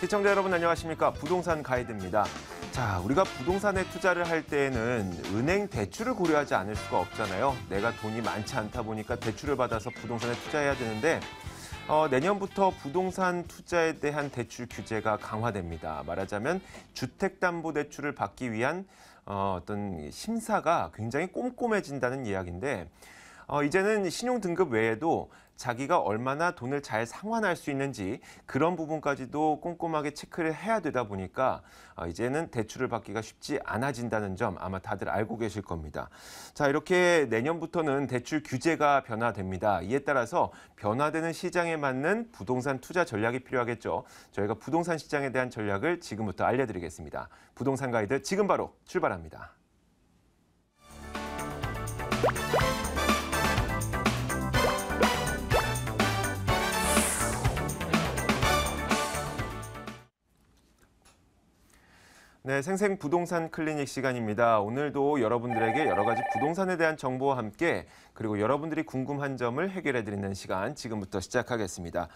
시청자 여러분 안녕하십니까? 부동산 가이드입니다. 자, 우리가 부동산에 투자를 할 때에는 은행 대출을 고려하지 않을 수가 없잖아요. 내가 돈이 많지 않다 보니까 대출을 받아서 부동산에 투자해야 되는데 내년부터 부동산 투자에 대한 대출 규제가 강화됩니다. 말하자면 주택담보대출을 받기 위한 어떤 심사가 굉장히 꼼꼼해진다는 이야기인데 이제는 신용등급 외에도 자기가 얼마나 돈을 잘 상환할 수 있는지 그런 부분까지도 꼼꼼하게 체크를 해야 되다 보니까 이제는 대출을 받기가 쉽지 않아진다는 점 아마 다들 알고 계실 겁니다. 자, 이렇게 내년부터는 대출 규제가 변화됩니다. 이에 따라서 변화되는 시장에 맞는 부동산 투자 전략이 필요하겠죠. 저희가 부동산 시장에 대한 전략을 지금부터 알려드리겠습니다. 부동산 가이드 지금 바로 출발합니다. 네, 생생부동산 클리닉 시간입니다. 오늘도 여러분들에게 여러 가지 부동산에 대한 정보와 함께 그리고 여러분들이 궁금한 점을 해결해드리는 시간 지금부터 시작하겠습니다.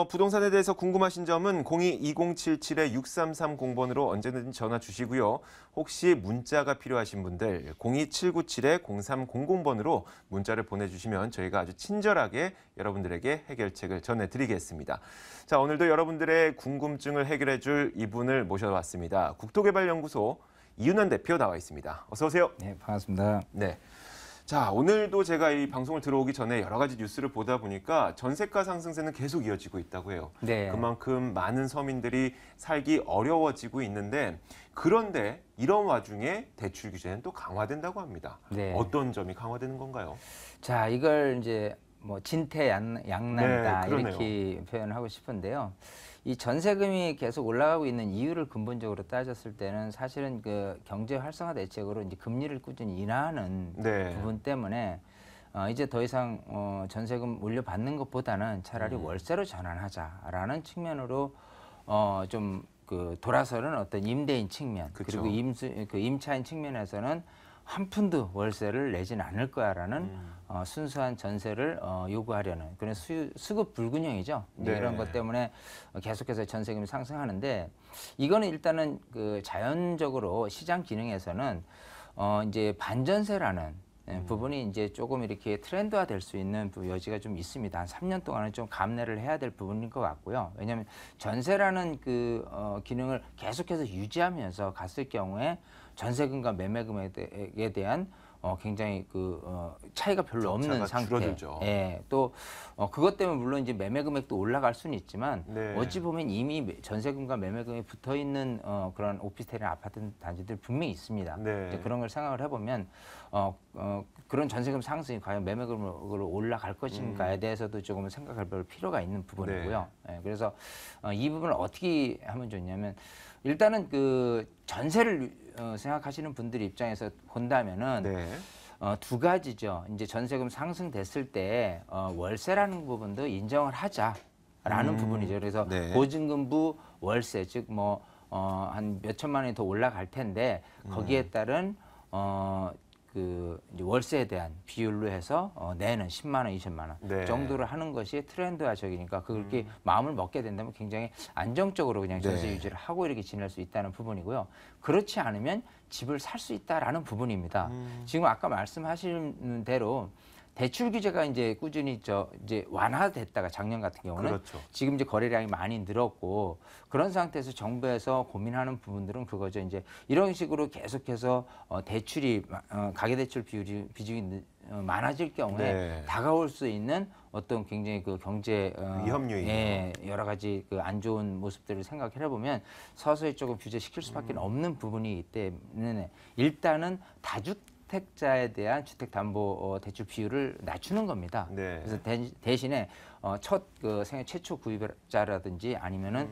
부동산에 대해서 궁금하신 점은 02-2077-6330번으로 언제든지 전화 주시고요. 혹시 문자가 필요하신 분들 02797-0300번으로 문자를 보내주시면 저희가 아주 친절하게 여러분들에게 해결책을 전해드리겠습니다. 자, 오늘도 여러분들의 궁금증을 해결해줄 이분을 모셔왔습니다. 국토개발연구소 이윤환 대표 나와 있습니다. 어서 오세요. 네, 반갑습니다. 네. 자, 오늘도 제가 이 방송을 들어오기 전에 여러 가지 뉴스를 보다 보니까 전세가 상승세는 계속 이어지고 있다고 해요. 네. 그만큼 많은 서민들이 살기 어려워지고 있는데 그런데 이런 와중에 대출 규제는 또 강화된다고 합니다. 네. 어떤 점이 강화되는 건가요? 자, 이걸 이제 뭐 진퇴양난이다 네, 그러네요. 이렇게 표현하고 싶은데요. 이 전세금이 계속 올라가고 있는 이유를 근본적으로 따졌을 때는 사실은 그 경제 활성화 대책으로 이제 금리를 꾸준히 인하하는 네. 부분 때문에 이제 더 이상 전세금 올려받는 것보다는 차라리 월세로 전환하자라는 측면으로 좀 그 돌아서는 어떤 임대인 측면 그쵸. 그리고 임차인 측면에서는 한 푼도 월세를 내진 않을 거야라는 순수한 전세를 요구하려는 그런 수급 불균형이죠. 이제 네. 이런 것 때문에 계속해서 전세금이 상승하는데 이거는 일단은 그 자연적으로 시장 기능에서는 이제 반전세라는 부분이 이제 조금 이렇게 트렌드화 될 수 있는 여지가 좀 있습니다. 한 3년 동안은 좀 감내를 해야 될 부분인 것 같고요. 왜냐하면 전세라는 그 기능을 계속해서 유지하면서 갔을 경우에 전세금과 매매금에 대한 굉장히 차이가 별로 없는 상태. 줄어들죠. 예, 또 그것 때문에 물론 이제 매매 금액도 올라갈 수는 있지만 네. 어찌 보면 이미 전세금과 매매금이 붙어 있는 그런 오피스텔이나 아파트 단지들 분명히 있습니다. 네. 이제 그런 걸 생각을 해보면 그런 전세금 상승이 과연 매매금으로 올라갈 것인가에 대해서도 조금 생각할 필요가 있는 부분이고요. 예, 그래서 이 부분을 어떻게 하면 좋냐면 일단은 그 전세를 생각하시는 분들 입장에서 본다면은 네. 두 가지죠. 이제 전세금 상승됐을 때 월세라는 부분도 인정을 하자라는 부분이죠. 그래서 네. 보증금부 월세 즉 뭐 한 몇천만 원이 더 올라갈 텐데 거기에 따른 그 이제 월세에 대한 비율로 해서 내는 10만 원, 20만 원 네. 정도를 하는 것이 트렌드화적이니까 그렇게 마음을 먹게 된다면 굉장히 안정적으로 그냥 전세 네. 유지를 하고 이렇게 지낼 수 있다는 부분이고요. 그렇지 않으면 집을 살 수 있다라는 부분입니다. 지금 아까 말씀하신 대로 대출 규제가 이제 꾸준히 이제 완화됐다가 작년 같은 경우는 그렇죠. 지금 이제 거래량이 많이 늘었고 그런 상태에서 정부에서 고민하는 부분들은 그거죠. 이제 이런 식으로 계속해서 대출이 가계대출 비중이 많아질 경우에 네. 다가올 수 있는 어떤 굉장히 그 경제 위험요인. 예, 여러 가지 그 안 좋은 모습들을 생각해 보면 서서히 조금 규제시킬 수밖에 없는 부분이기 때문에 일단은 다주택자에 대한 주택담보대출 비율을 낮추는 겁니다. 네. 그래서 대신에 첫 생애 최초 구입자라든지 아니면은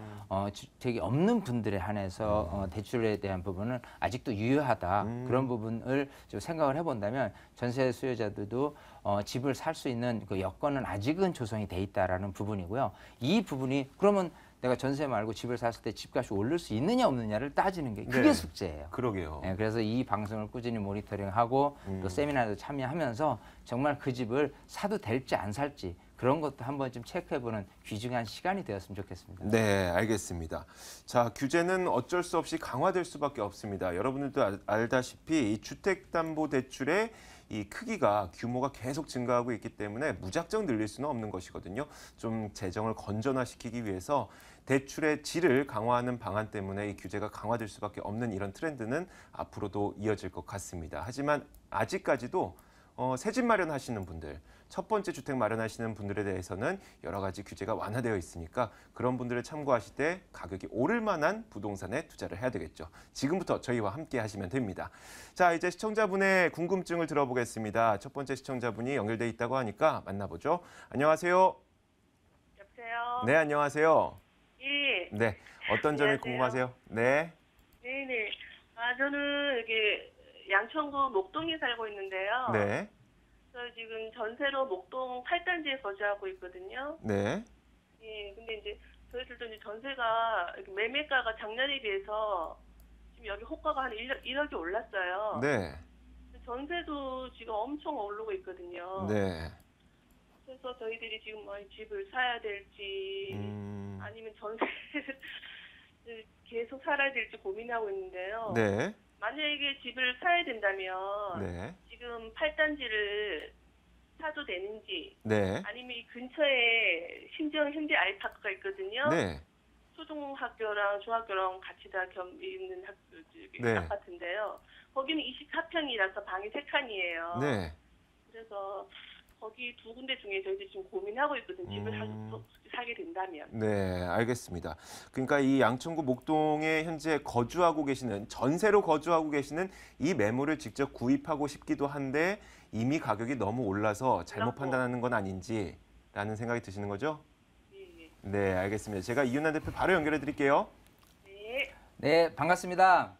주택이 없는 분들에 한해서 대출에 대한 부분은 아직도 유효하다. 그런 부분을 좀 생각을 해본다면 전세 수요자들도 집을 살 수 있는 그 여건은 아직은 조성이 돼 있다라는 부분이고요. 이 부분이 그러면 내가 전세 말고 집을 샀을 때 집값이 오를 수 있느냐 없느냐를 따지는 게 그게 네. 숙제예요. 그러게요. 네, 그래서 이 방송을 꾸준히 모니터링하고 또 세미나도 참여하면서 정말 그 집을 사도 될지 안 살지 그런 것도 한번 좀 체크해보는 귀중한 시간이 되었으면 좋겠습니다. 네, 알겠습니다. 자, 규제는 어쩔 수 없이 강화될 수밖에 없습니다. 여러분들도 알다시피 이 주택담보대출의 이 크기가 규모가 계속 증가하고 있기 때문에 무작정 늘릴 수는 없는 것이거든요. 좀 재정을 건전화시키기 위해서 대출의 질을 강화하는 방안 때문에 이 규제가 강화될 수밖에 없는 이런 트렌드는 앞으로도 이어질 것 같습니다. 하지만 아직까지도 새 집 마련하시는 분들, 첫 번째 주택 마련하시는 분들에 대해서는 여러 가지 규제가 완화되어 있으니까 그런 분들을 참고하실 때 가격이 오를 만한 부동산에 투자를 해야 되겠죠. 지금부터 저희와 함께 하시면 됩니다. 자, 이제 시청자분의 궁금증을 들어보겠습니다. 첫 번째 시청자분이 연결돼 있다고 하니까 만나보죠. 안녕하세요. 여보세요? 네, 안녕하세요. 예. 네, 어떤 점이 안녕하세요. 궁금하세요? 네, 네네. 저는 여기 양천구 목동에 살고 있는데요. 네, 저 지금 전세로 목동 8단지에 거주하고 있거든요. 네, 예. 근데 이제 저희들도 이제 전세가 이렇게 매매가가 작년에 비해서 지금 여기 호가가 한 1억이 올랐어요. 네, 전세도 지금 엄청 오르고 있거든요. 네. 그래서 저희들이 지금 뭐 집을 사야 될지 아니면 전세를 계속 살아야 될지 고민하고 있는데요. 네, 만약에 집을 사야 된다면 네, 지금 8단지를 사도 되는지 네, 아니면 이 근처에 신정 현대 아이파크가 있거든요. 네, 초중학교랑 중학교랑 같이 다 있는 네. 아파트인데요. 거기는 24평이라서 방이 3칸이에요. 네. 그래서 거기 두 군데 중에 저희들 지금 고민하고 있거든요. 집을 사게 된다면. 네, 알겠습니다. 그러니까 이 양천구 목동에 현재 거주하고 계시는, 전세로 거주하고 계시는 이 매물을 직접 구입하고 싶기도 한데 이미 가격이 너무 올라서 잘못 판단하는 건 아닌지라는 생각이 드시는 거죠? 예. 네, 알겠습니다. 제가 이윤환 대표 바로 연결해 드릴게요. 네. 네, 반갑습니다.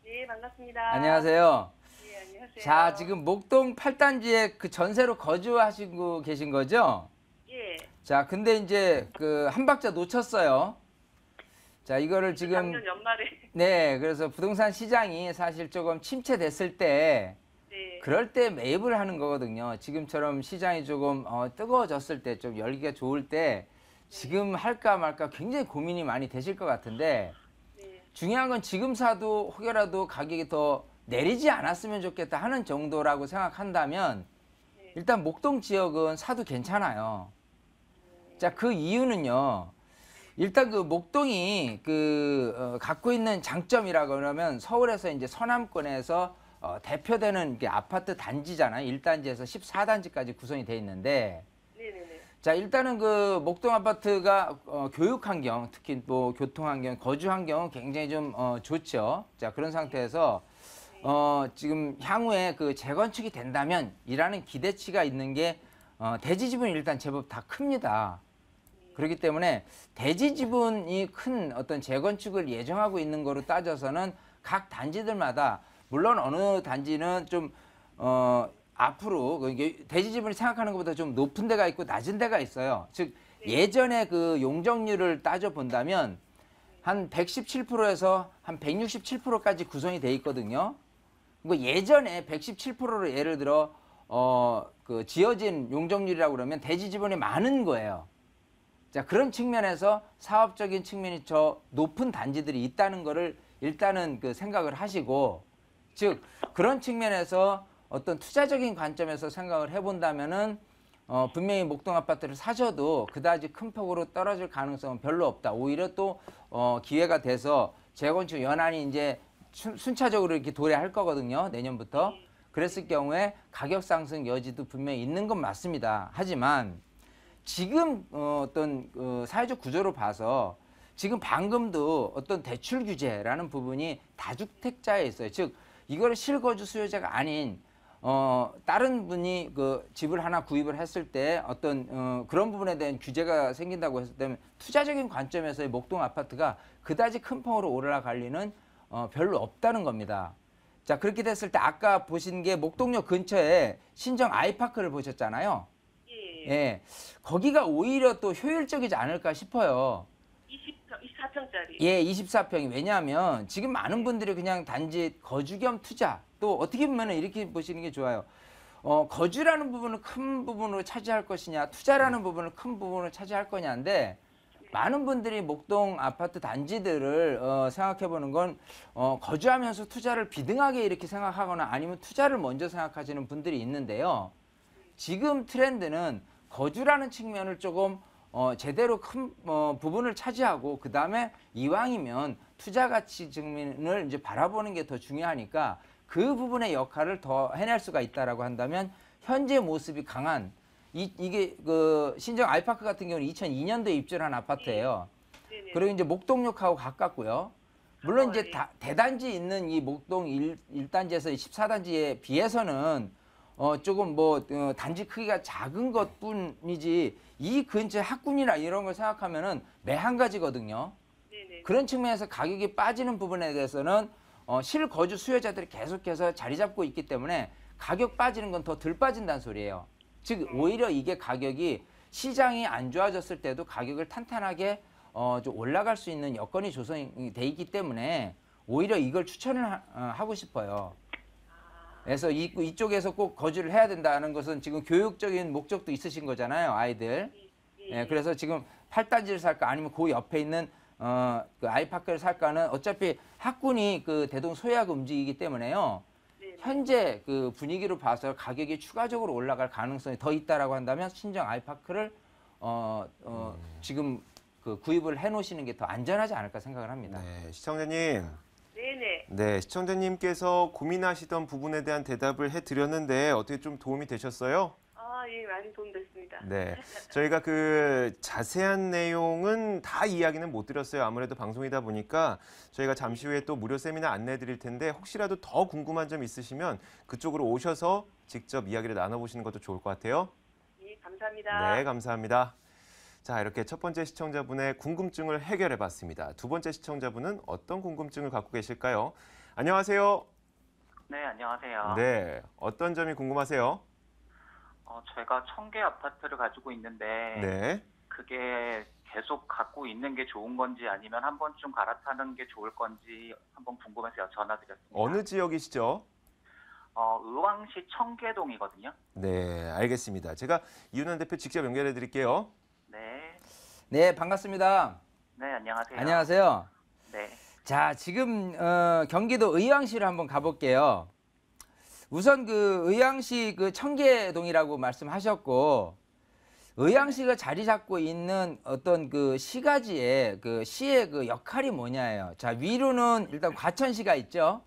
네, 반갑습니다. 안녕하세요. 네, 안녕하세요. 자, 지금 목동 8단지에 그 전세로 거주하시고 계신 거죠? 예. 자, 근데 이제 그 한 박자 놓쳤어요. 자, 이거를 지금 작년 연말에. 네, 그래서 부동산 시장이 사실 조금 침체됐을 때 네. 그럴 때 매입을 하는 거거든요. 지금처럼 시장이 조금 뜨거워졌을 때, 좀 열기가 좋을 때 지금 할까 말까 굉장히 고민이 많이 되실 것 같은데 네. 중요한 건 지금 사도 혹여라도 가격이 더 내리지 않았으면 좋겠다 하는 정도라고 생각한다면 일단 목동 지역은 사도 괜찮아요. 자, 그 이유는요. 일단 그 목동이 갖고 있는 장점이라 그러면 서울에서 이제 서남권에서 대표되는 게 아파트 단지잖아요. 1단지에서 14단지까지 구성이 돼 있는데 네네네. 자, 일단은 그 목동 아파트가 교육 환경, 특히 또 교통 환경, 거주 환경은 굉장히 좀 좋죠. 자, 그런 상태에서 지금 향후에 그 재건축이 된다면 이라는 기대치가 있는 게 대지 지분이 일단 제법 다 큽니다. 그렇기 때문에 대지 지분이 큰 어떤 재건축을 예정하고 있는 거로 따져서는 각 단지들마다 물론 어느 단지는 좀 앞으로 대지 지분이 생각하는 것보다 좀 높은 데가 있고 낮은 데가 있어요. 즉 예전에 그 용적률을 따져 본다면 한 117%에서 한 167%까지 구성이 돼 있거든요. 뭐 예전에 117%로 예를 들어 그 지어진 용적률이라고 그러면 대지 지분이 많은 거예요. 자, 그런 측면에서 사업적인 측면이 저 높은 단지들이 있다는 거를 일단은 그 생각을 하시고, 즉 그런 측면에서 어떤 투자적인 관점에서 생각을 해본다면은 분명히 목동 아파트를 사셔도 그다지 큰 폭으로 떨어질 가능성은 별로 없다. 오히려 또 기회가 돼서 재건축 연한이 이제 순차적으로 이렇게 도래할 거거든요. 내년부터. 그랬을 경우에 가격 상승 여지도 분명히 있는 건 맞습니다. 하지만 지금 어떤 사회적 구조로 봐서 지금 방금도 어떤 대출 규제라는 부분이 다주택자에 있어요. 즉 이거를 실거주 수요자가 아닌 다른 분이 그 집을 하나 구입을 했을 때 어떤 그런 부분에 대한 규제가 생긴다고 했을 때는 투자적인 관점에서의 목동 아파트가 그다지 큰 폭으로 올라갈 리는 별로 없다는 겁니다. 자, 그렇게 됐을 때 아까 보신 게 목동역 근처에 신정 아이파크를 보셨잖아요. 예, 거기가 오히려 또 효율적이지 않을까 싶어요. 24평짜리. 예, 24평이. 왜냐하면 지금 많은 분들이 그냥 단지 거주 겸 투자, 또 어떻게 보면 이렇게 보시는 게 좋아요. 거주라는 부분을 큰 부분으로 차지할 것이냐, 투자라는 부분을 큰 부분으로 차지할 거냐인데 많은 분들이 목동 아파트 단지들을 생각해 보는 건 거주하면서 투자를 비등하게 이렇게 생각하거나 아니면 투자를 먼저 생각하시는 분들이 있는데요. 지금 트렌드는 거주라는 측면을 조금 제대로 큰 부분을 차지하고 그 다음에 이왕이면 투자 가치 측면을 이제 바라보는 게 더 중요하니까 그 부분의 역할을 더 해낼 수가 있다라고 한다면 현재 모습이 강한 이게 그 신정 아이파크 같은 경우는 2002년도에 입주를 한 아파트예요. 네네. 그리고 이제 목동역하고 가깝고요. 물론 이제 대단지 있는 이 목동 1단지에서 14단지에 비해서는 조금 단지 크기가 작은 것뿐이지 이 근처 학군이나 이런 걸 생각하면은 매한 가지거든요. 네네. 그런 측면에서 가격이 빠지는 부분에 대해서는 실거주 수요자들이 계속해서 자리 잡고 있기 때문에 가격 빠지는 건 더 덜 빠진다는 소리예요. 즉 오히려 이게 가격이 시장이 안 좋아졌을 때도 가격을 탄탄하게 좀 올라갈 수 있는 여건이 조성이 돼 있기 때문에 오히려 이걸 추천을 하고 싶어요. 그래서 이쪽에서 꼭 거주를 해야 된다는 것은 지금 교육적인 목적도 있으신 거잖아요, 아이들. 예, 그래서 지금 8단지를 살까 아니면 그 옆에 있는 그 아이파크를 살까는 어차피 학군이 그 대동 소유하고 움직이기 때문에요. 현재 그 분위기로 봐서 가격이 추가적으로 올라갈 가능성이 더 있다라고 한다면 신정 아이파크를 지금 그 구입을 해놓으시는 게 더 안전하지 않을까 생각을 합니다. 네, 시청자님. 네네. 네, 시청자님께서 고민하시던 부분에 대한 대답을 해드렸는데 어떻게 좀 도움이 되셨어요? 예, 많이 도움됐습니다. 네, 저희가 그 자세한 내용은 다 이야기는 못 드렸어요. 아무래도 방송이다 보니까 저희가 잠시 후에 또 무료 세미나 안내 드릴 텐데 혹시라도 더 궁금한 점 있으시면 그쪽으로 오셔서 직접 이야기를 나눠보시는 것도 좋을 것 같아요. 예, 감사합니다. 네, 감사합니다. 자, 이렇게 첫 번째 시청자분의 궁금증을 해결해 봤습니다. 두 번째 시청자분은 어떤 궁금증을 갖고 계실까요? 안녕하세요. 네, 안녕하세요. 네, 어떤 점이 궁금하세요? 제가 청계 아파트를 가지고 있는데 네. 그게 계속 갖고 있는 게 좋은 건지 아니면 한 번쯤 갈아타는 게 좋을 건지 한번 궁금해서 전화드렸습니다. 어느 지역이시죠? 의왕시 청계동이거든요. 네, 알겠습니다. 제가 이윤환 대표 직접 연결해 드릴게요. 네. 네, 반갑습니다. 네, 안녕하세요. 안녕하세요. 네. 자, 지금 경기도 의왕시로 한번 가볼게요. 우선 그 의왕시 그 청계동이라고 말씀하셨고 의왕시가 자리 잡고 있는 어떤 그 시가지의 그 시의 그 역할이 뭐냐예요. 자, 위로는 일단 과천시가 있죠.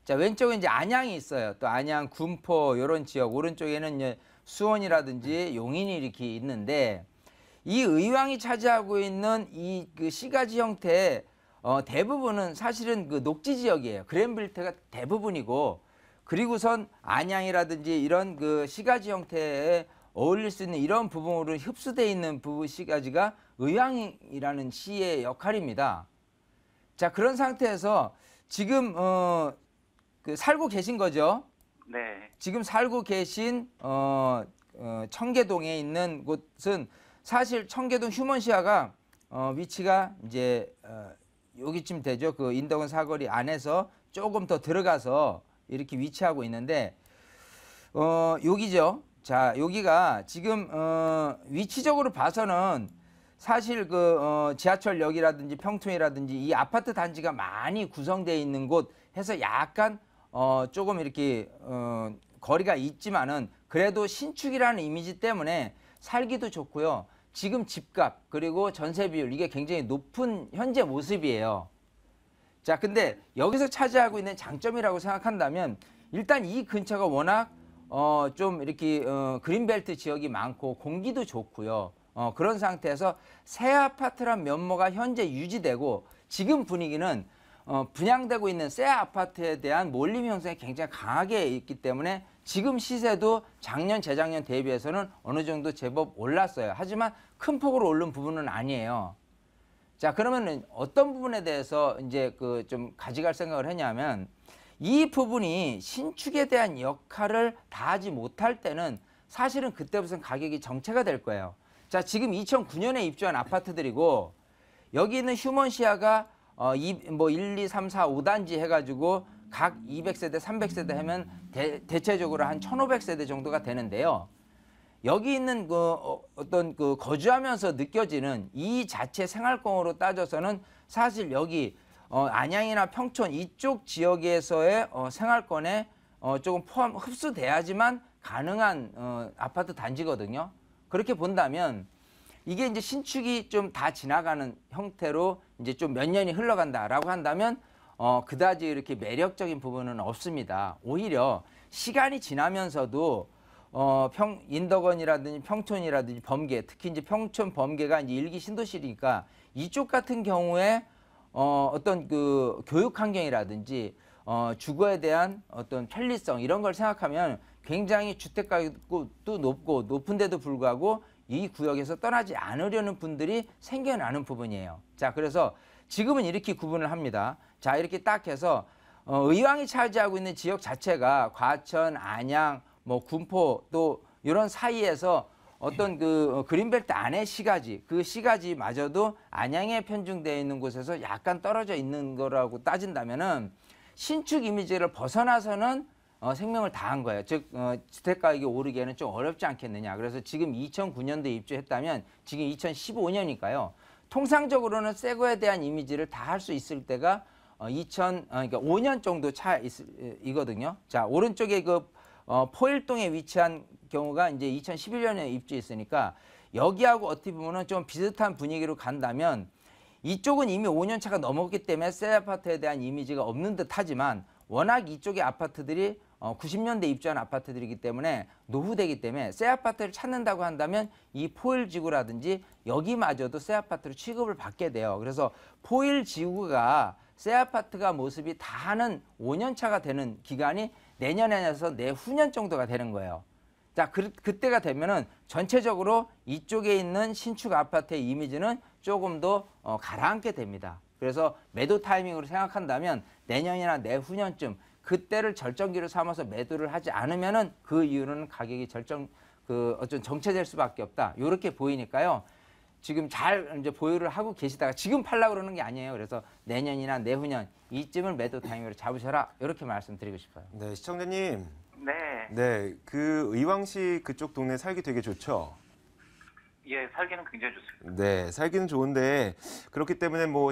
자, 왼쪽에 이제 안양이 있어요. 또 안양, 군포 이런 지역, 오른쪽에는 이제 수원이라든지 용인이 이렇게 있는데 이 의왕이 차지하고 있는 이 그 시가지 형태의 대부분은 사실은 그 녹지 지역이에요. 그랜빌트가 대부분이고 그리고선 안양이라든지 이런 그 시가지 형태에 어울릴 수 있는 이런 부분으로 흡수되어 있는 부분 시가지가 의왕이라는 시의 역할입니다. 자, 그런 상태에서 지금 그 살고 계신 거죠? 네. 지금 살고 계신 청계동에 있는 곳은 사실 청계동 휴먼시아가 위치가 이제 여기쯤 되죠. 그 인덕원 사거리 안에서 조금 더 들어가서 이렇게 위치하고 있는데 여기죠. 자, 여기가 지금 위치적으로 봐서는 사실 그 지하철역이라든지 평촌이라든지 이 아파트 단지가 많이 구성되어 있는 곳 해서 약간 조금 이렇게 거리가 있지만은 그래도 신축이라는 이미지 때문에 살기도 좋고요. 지금 집값 그리고 전세 비율 이게 굉장히 높은 현재 모습이에요. 자, 근데 여기서 차지하고 있는 장점이라고 생각한다면 일단 이 근처가 워낙 좀 이렇게 그린벨트 지역이 많고 공기도 좋고요. 그런 상태에서 새 아파트란 면모가 현재 유지되고 지금 분위기는 분양되고 있는 새 아파트에 대한 몰림 형성이 굉장히 강하게 있기 때문에 지금 시세도 작년, 재작년 대비해서는 어느 정도 제법 올랐어요. 하지만 큰 폭으로 오른 부분은 아니에요. 자, 그러면은 어떤 부분에 대해서 이제 그 좀 가져갈 생각을 했냐면 이 부분이 신축에 대한 역할을 다하지 못할 때는 사실은 그때부터는 가격이 정체가 될 거예요. 자, 지금 2009년에 입주한 아파트들이고 여기 있는 휴먼시아가 1, 2, 3, 4, 5단지 해가지고 각 200세대, 300세대 하면 대체적으로 한 1,500세대 정도가 되는데요. 여기 있는 어떤 거주하면서 느껴지는 이 자체 생활권으로 따져서는 사실 여기 안양이나 평촌 이쪽 지역에서의 생활권에 조금 흡수돼야지만 가능한 아파트 단지거든요. 그렇게 본다면 이게 이제 신축이 좀 다 지나가는 형태로 이제 좀 몇 년이 흘러간다라고 한다면 그다지 이렇게 매력적인 부분은 없습니다. 오히려 시간이 지나면서도 인덕원이라든지 평촌이라든지 범계, 특히 이제 평촌 범계가 이제 일기 신도시니까 이쪽 같은 경우에 어떤 그 교육 환경이라든지 주거에 대한 어떤 편리성 이런 걸 생각하면 굉장히 주택 가격도 높은데도 불구하고 이 구역에서 떠나지 않으려는 분들이 생겨나는 부분이에요. 자, 그래서 지금은 이렇게 구분을 합니다. 자, 이렇게 딱 해서 의왕이 차지하고 있는 지역 자체가 과천, 안양, 뭐 군포 또 이런 사이에서 어떤 그 그린벨트 안에 시가지, 그 시가지마저도 안양에 편중되어 있는 곳에서 약간 떨어져 있는 거라고 따진다면은 신축 이미지를 벗어나서는 생명을 다한 거예요. 즉 주택 가격이 오르기에는 좀 어렵지 않겠느냐. 그래서 지금 2009년도에 입주했다면 지금 2015년이니까요. 통상적으로는 새 거에 대한 이미지를 다 할 수 있을 때가 그러니까 5년 정도 차이거든요. 자, 오른쪽에 그 포일동에 위치한 경우가 이제 2011년에 입주했으니까 여기하고 어떻게 보면은 좀 비슷한 분위기로 간다면 이쪽은 이미 5년 차가 넘었기 때문에 새 아파트에 대한 이미지가 없는 듯 하지만 워낙 이쪽의 아파트들이 90년대 입주한 아파트들이기 때문에 노후되기 때문에 새 아파트를 찾는다고 한다면 이 포일 지구라든지 여기마저도 새 아파트로 취급을 받게 돼요. 그래서 포일 지구가 새 아파트가 모습이 다 하는 5년 차가 되는 기간이 내년에서 내후년 정도가 되는 거예요. 자, 그때가 되면은 전체적으로 이쪽에 있는 신축 아파트의 이미지는 조금 더 가라앉게 됩니다. 그래서 매도 타이밍으로 생각한다면 내년이나 내후년쯤 그때를 절정기로 삼아서 매도를 하지 않으면은 그 이유는 가격이 어떤 정체될 수밖에 없다. 이렇게 보이니까요. 지금 잘 이제 보유를 하고 계시다가 지금 팔려고 그러는 게 아니에요. 그래서 내년이나 내후년 이쯤을 매도 타이밍으로 잡으셔라. 이렇게 말씀드리고 싶어요. 네, 시청자님. 네. 네, 그 의왕시 그쪽 동네 살기 되게 좋죠? 예, 살기는 굉장히 좋습니다. 네, 살기는 좋은데 그렇기 때문에 뭐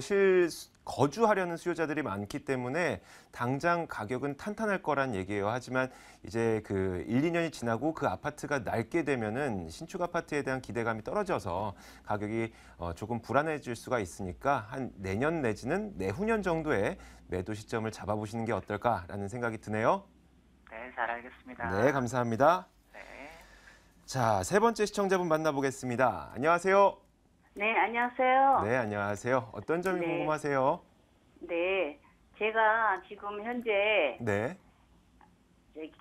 거주하려는 수요자들이 많기 때문에 당장 가격은 탄탄할 거란 얘기예요. 하지만 이제 그 1, 2년이 지나고 그 아파트가 낡게 되면은 신축 아파트에 대한 기대감이 떨어져서 가격이 조금 불안해질 수가 있으니까 한 내년 내지는 내후년 정도에 매도 시점을 잡아보시는 게 어떨까라는 생각이 드네요. 네, 잘 알겠습니다. 네, 감사합니다. 네. 자, 세 번째 시청자분 만나보겠습니다. 안녕하세요. 네, 안녕하세요. 네, 안녕하세요. 어떤 점이 네. 궁금하세요? 네, 제가 지금 현재 네.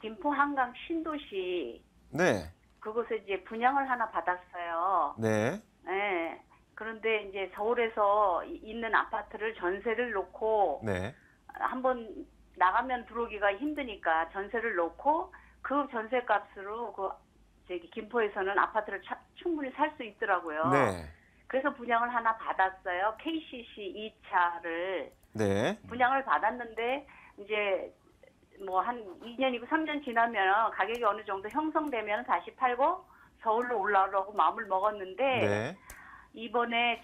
김포 한강 신도시 네. 그곳에 이제 분양을 하나 받았어요. 네. 네. 그런데 이제 서울에서 있는 아파트를 전세를 놓고 네. 한번 나가면 들어오기가 힘드니까 전세를 놓고 그 전세값으로 김포에서는 아파트를 충분히 살 수 있더라고요. 네. 그래서 분양을 하나 받았어요. KCC 2차를 네. 분양을 받았는데 이제 뭐 한 2년이고 3년 지나면 가격이 어느 정도 형성되면 다시 팔고 서울로 올라오려고 마음을 먹었는데 네. 이번에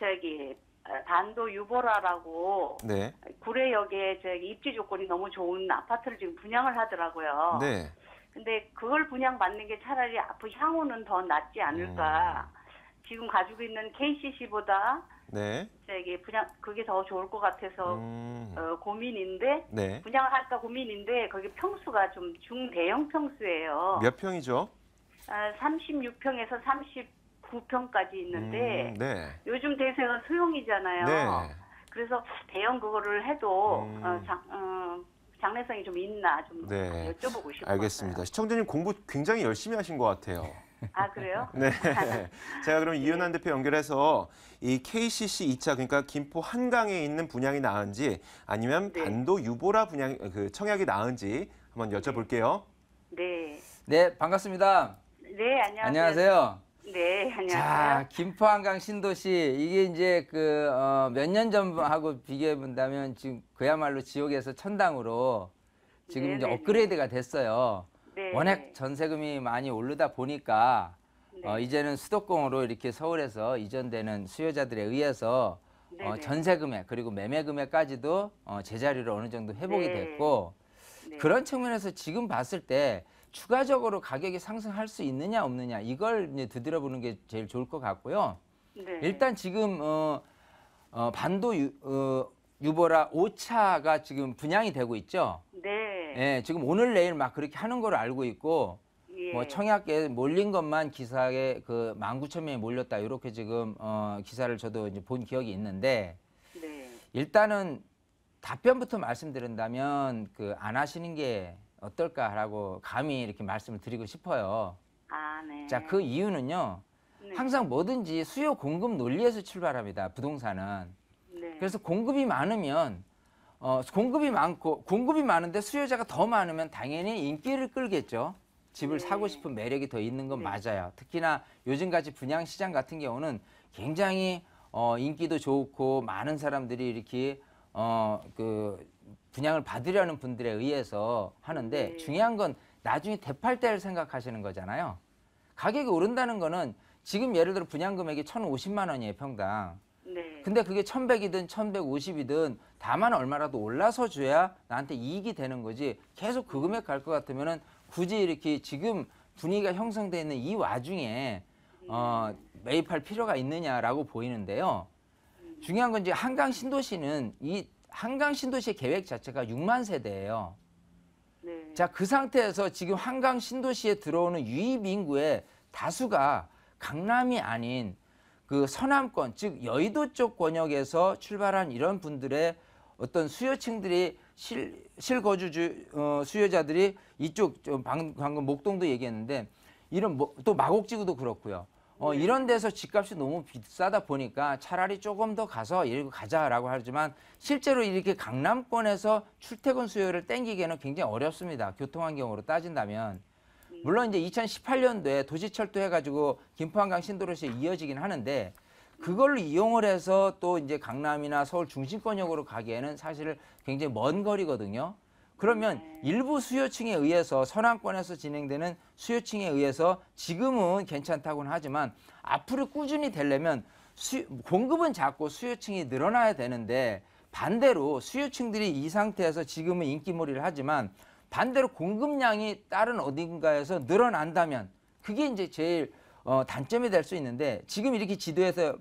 반도 유보라라고 네. 구례역에 입지 조건이 너무 좋은 아파트를 지금 분양을 하더라고요. 네. 근데 그걸 분양받는 게 차라리 앞으로 향후는 더 낫지 않을까. 지금 가지고 있는 KCC보다 네. 분양 그게 더 좋을 것 같아서 고민인데 네. 분양을 할까 고민인데 거기 평수가 좀 중대형 평수예요. 몇 평이죠? 36평에서 39평까지 있는데 네. 요즘 대세가 소형이잖아요. 네. 그래서 대형 그거를 해도 장래성이 좀 있나 좀 네. 여쭤보고 싶어요. 알겠습니다. 시청자님 공부 굉장히 열심히 하신 것 같아요. 아, 그래요? 네. 제가 그럼 이윤환 대표 연결해서 이 KCC 2차 그러니까 김포 한강에 있는 분양이 나은지 아니면 네. 반도 유보라 분양 청약이 나은지 한번 여쭤볼게요. 네. 네, 반갑습니다. 네, 안녕하세요. 안녕하세요. 네, 안녕하세요. 자, 김포 한강 신도시 이게 이제 몇 년 전하고 비교해 본다면 지금 그야말로 지옥에서 천당으로 지금 이제 네네네. 업그레이드가 됐어요. 네. 워낙 전세금이 많이 오르다 보니까 네. 이제는 수도권으로 이렇게 서울에서 이전되는 수요자들에 의해서 네네. 전세 금액 그리고 매매 금액까지도 제자리로 어느 정도 회복이 네. 됐고 네. 그런 측면에서 지금 봤을 때 추가적으로 가격이 상승할 수 있느냐 없느냐 이걸 이제 되돌아보는 게 제일 좋을 것 같고요. 네. 일단 지금 반도 유보라 5차가 지금 분양이 되고 있죠. 네. 예, 지금 오늘 내일 막 그렇게 하는 걸로 알고 있고 예. 뭐 청약에 몰린 것만 기사에 그 19,000명이 몰렸다 이렇게 지금 기사를 저도 이제 본 기억이 있는데 네. 일단은 답변부터 말씀드린다면 그 안 하시는 게 어떨까라고 감히 이렇게 말씀을 드리고 싶어요. 아, 네. 자, 그 이유는요. 네. 항상 뭐든지 수요 공급 논리에서 출발합니다. 부동산은. 네. 그래서 공급이 많으면 공급이 많고 공급이 많은데 수요자가 더 많으면 당연히 인기를 끌겠죠. 집을 네. 사고 싶은 매력이 더 있는 건 네. 맞아요. 특히나 요즘같이 분양 시장 같은 경우는 굉장히 인기도 좋고 많은 사람들이 이렇게 그 분양을 받으려는 분들에 의해서 하는데 네. 중요한 건 나중에 대팔 때를 생각하시는 거잖아요. 가격이 오른다는 거는 지금 예를 들어 분양 금액이 1,050만 원이에요, 평당. 네. 근데 그게 1,100이든 1,150이든 다만 얼마라도 올라서 줘야 나한테 이익이 되는 거지. 계속 그 금액 갈 것 같으면은 굳이 이렇게 지금 분위기가 형성되어 있는 이 와중에 매입할 필요가 있느냐라고 보이는데요. 중요한 건 이제 한강 신도시는 이 한강 신도시의 계획 자체가 6만 세대예요. 네. 자, 그 상태에서 지금 한강 신도시에 들어오는 유입 인구의 다수가 강남이 아닌 그 서남권, 즉 여의도 쪽 권역에서 출발한 이런 분들의 어떤 수요층들이 실거주주 수요자들이 이쪽 방금 목동도 얘기했는데 이런 또 마곡지구도 그렇고요. 이런 데서 집값이 너무 비싸다 보니까 차라리 조금 더 가서 이러고 가자라고 하지만 실제로 이렇게 강남권에서 출퇴근 수요를 땡기기에는 굉장히 어렵습니다. 교통환경으로 따진다면. 물론 이제 2018년도에 도시철도 해가지고 김포한강 신도시에 이어지긴 하는데 그걸로 이용을 해서 또 이제 강남이나 서울 중심권역으로 가기에는 사실 굉장히 먼 거리거든요. 그러면 일부 수요층에 의해서 서남권에서 진행되는 수요층에 의해서 지금은 괜찮다고는 하지만 앞으로 꾸준히 되려면 공급은 작고 수요층이 늘어나야 되는데 반대로 수요층들이 이 상태에서 지금은 인기몰이를 하지만 반대로 공급량이 다른 어딘가에서 늘어난다면 그게 이제 제일 단점이 될 수 있는데 지금 이렇게 지도에서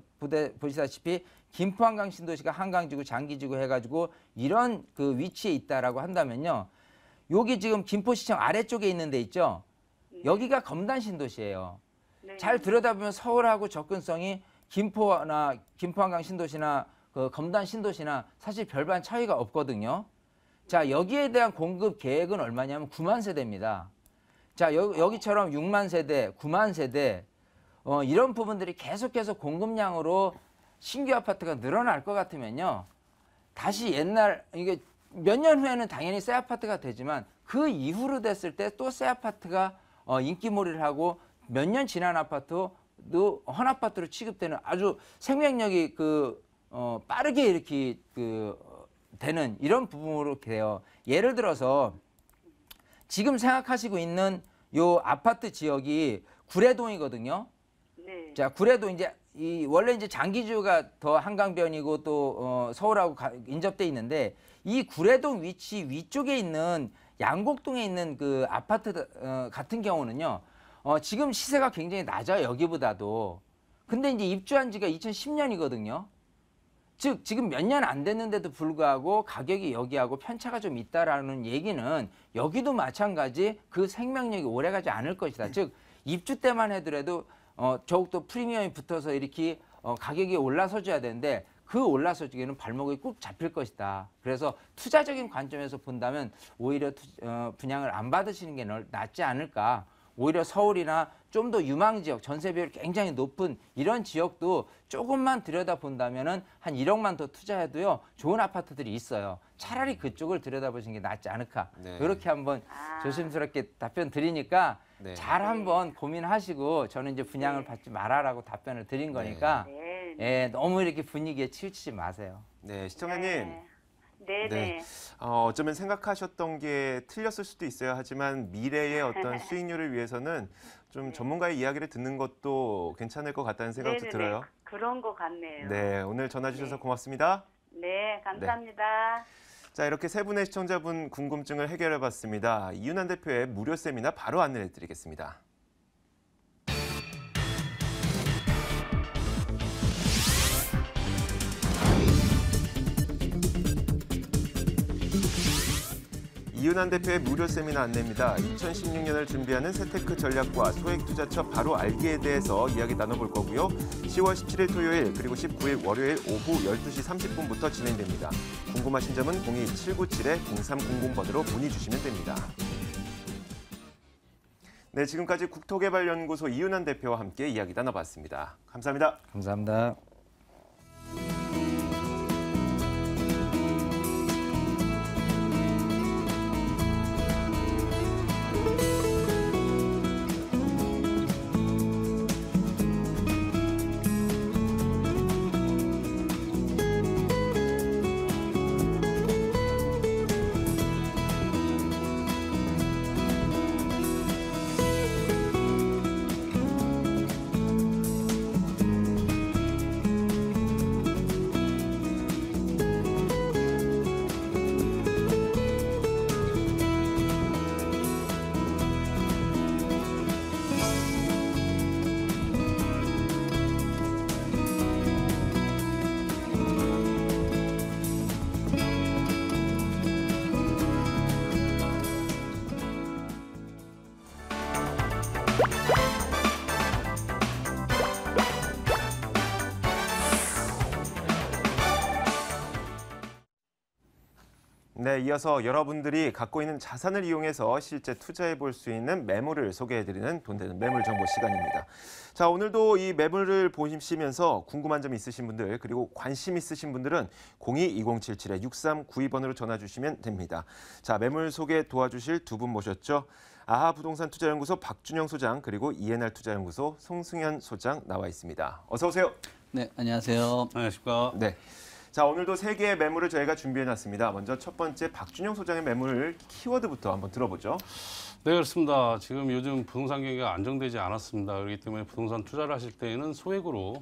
보시다시피 김포한강 신도시가 한강지구, 장기지구 해가지고 이런 그 위치에 있다라고 한다면요. 여기 지금 김포시청 아래쪽에 있는 데 있죠. 여기가 검단 신도시예요. 네. 잘 들여다보면 서울하고 접근성이 김포한강 신도시나 그 검단 신도시나 사실 별반 차이가 없거든요. 자, 여기에 대한 공급 계획은 얼마냐면 9만 세대입니다. 자, 여기처럼 6만 세대, 9만 세대 이런 부분들이 계속해서 공급량으로 신규 아파트가 늘어날 것 같으면요. 다시 옛날 이게 몇 년 후에는 당연히 새 아파트가 되지만 그 이후로 됐을 때 또 새 아파트가 인기몰이를 하고 몇 년 지난 아파트도 헌 아파트로 취급되는 아주 생명력이 빠르게 이렇게 되는 이런 부분으로 돼요. 예를 들어서 지금 생각하시고 있는 요 아파트 지역이 구례동이거든요. 네. 자, 구례도 이제 원래 이제 장기주가 더 한강변이고 또 서울하고 인접돼 있는데 이 구례동 위치 위쪽에 있는 양곡동에 있는 그 아파트 같은 경우는요. 지금 시세가 굉장히 낮아요. 여기보다도. 근데 이제 입주한 지가 2010년이거든요. 즉 지금 몇 년 안 됐는데도 불구하고 가격이 여기하고 편차가 좀 있다라는 얘기는 여기도 마찬가지 그 생명력이 오래가지 않을 것이다. 즉 입주 때만 하더라도 더욱더 프리미엄이 붙어서 이렇게 가격이 올라서줘야 되는데 그 올라서주기에는 발목이 꾹 잡힐 것이다. 그래서 투자적인 관점에서 본다면 오히려 분양을 안 받으시는 게 낫지 않을까. 오히려 서울이나 좀 더 유망 지역, 전세 비율이 굉장히 높은 이런 지역도 조금만 들여다본다면은 한 1억만 더 투자해도요 좋은 아파트들이 있어요. 차라리 그쪽을 들여다보시는 게 낫지 않을까. 네. 이렇게 한번 조심스럽게 답변 드리니까 네. 잘 한번 고민하시고 저는 이제 분양을 받지 말아라고 답변을 드린 거니까 네. 예, 너무 이렇게 분위기에 치우치지 마세요. 네, 시청자님. 네. 네네. 어쩌면 생각하셨던 게 틀렸을 수도 있어요. 하지만 미래의 어떤 수익률을 위해서는 좀 전문가의 이야기를 듣는 것도 괜찮을 것 같다는 생각도 네네네. 들어요. 그런 것 같네요. 네, 오늘 전화 주셔서 네. 고맙습니다. 네, 감사합니다. 자, 이렇게 세 분의 시청자분 궁금증을 해결해 봤습니다. 이윤환 대표의 무료 세미나 바로 안내해 드리겠습니다. 이윤환 대표의 무료 세미나 안내입니다. 2016년을 준비하는 세테크 전략과 소액투자처 바로 알기에 대해서 이야기 나눠볼 거고요. 10월 17일 토요일 그리고 19일 월요일 오후 12시 30분부터 진행됩니다. 궁금하신 점은 02777-0300번으로 문의 주시면 됩니다. 네, 지금까지 국토개발연구소 이윤환 대표와 함께 이야기 나눠봤습니다. 감사합니다. 감사합니다. 네, 이어서 여러분들이 갖고 있는 자산을 이용해서 실제 투자해 볼 수 있는 매물을 소개해드리는 돈 되는 매물 정보 시간입니다. 자, 오늘도 이 매물을 보시면서 궁금한 점 있으신 분들 그리고 관심 있으신 분들은 02-2077-6392번으로 전화 주시면 됩니다. 자, 매물 소개 도와주실 두 분 모셨죠. 아하 부동산 투자연구소 박준영 소장 그리고 ENR 투자연구소 송승현 소장 나와 있습니다. 어서 오세요. 네, 안녕하세요. 안녕하십니까. 네. 자, 오늘도 세 개의 매물을 저희가 준비해놨습니다. 먼저 첫 번째 박준영 소장의 매물 키워드부터 한번 들어보죠. 네, 그렇습니다. 지금 요즘 부동산 경기가 안정되지 않았습니다. 그렇기 때문에 부동산 투자를 하실 때에는 소액으로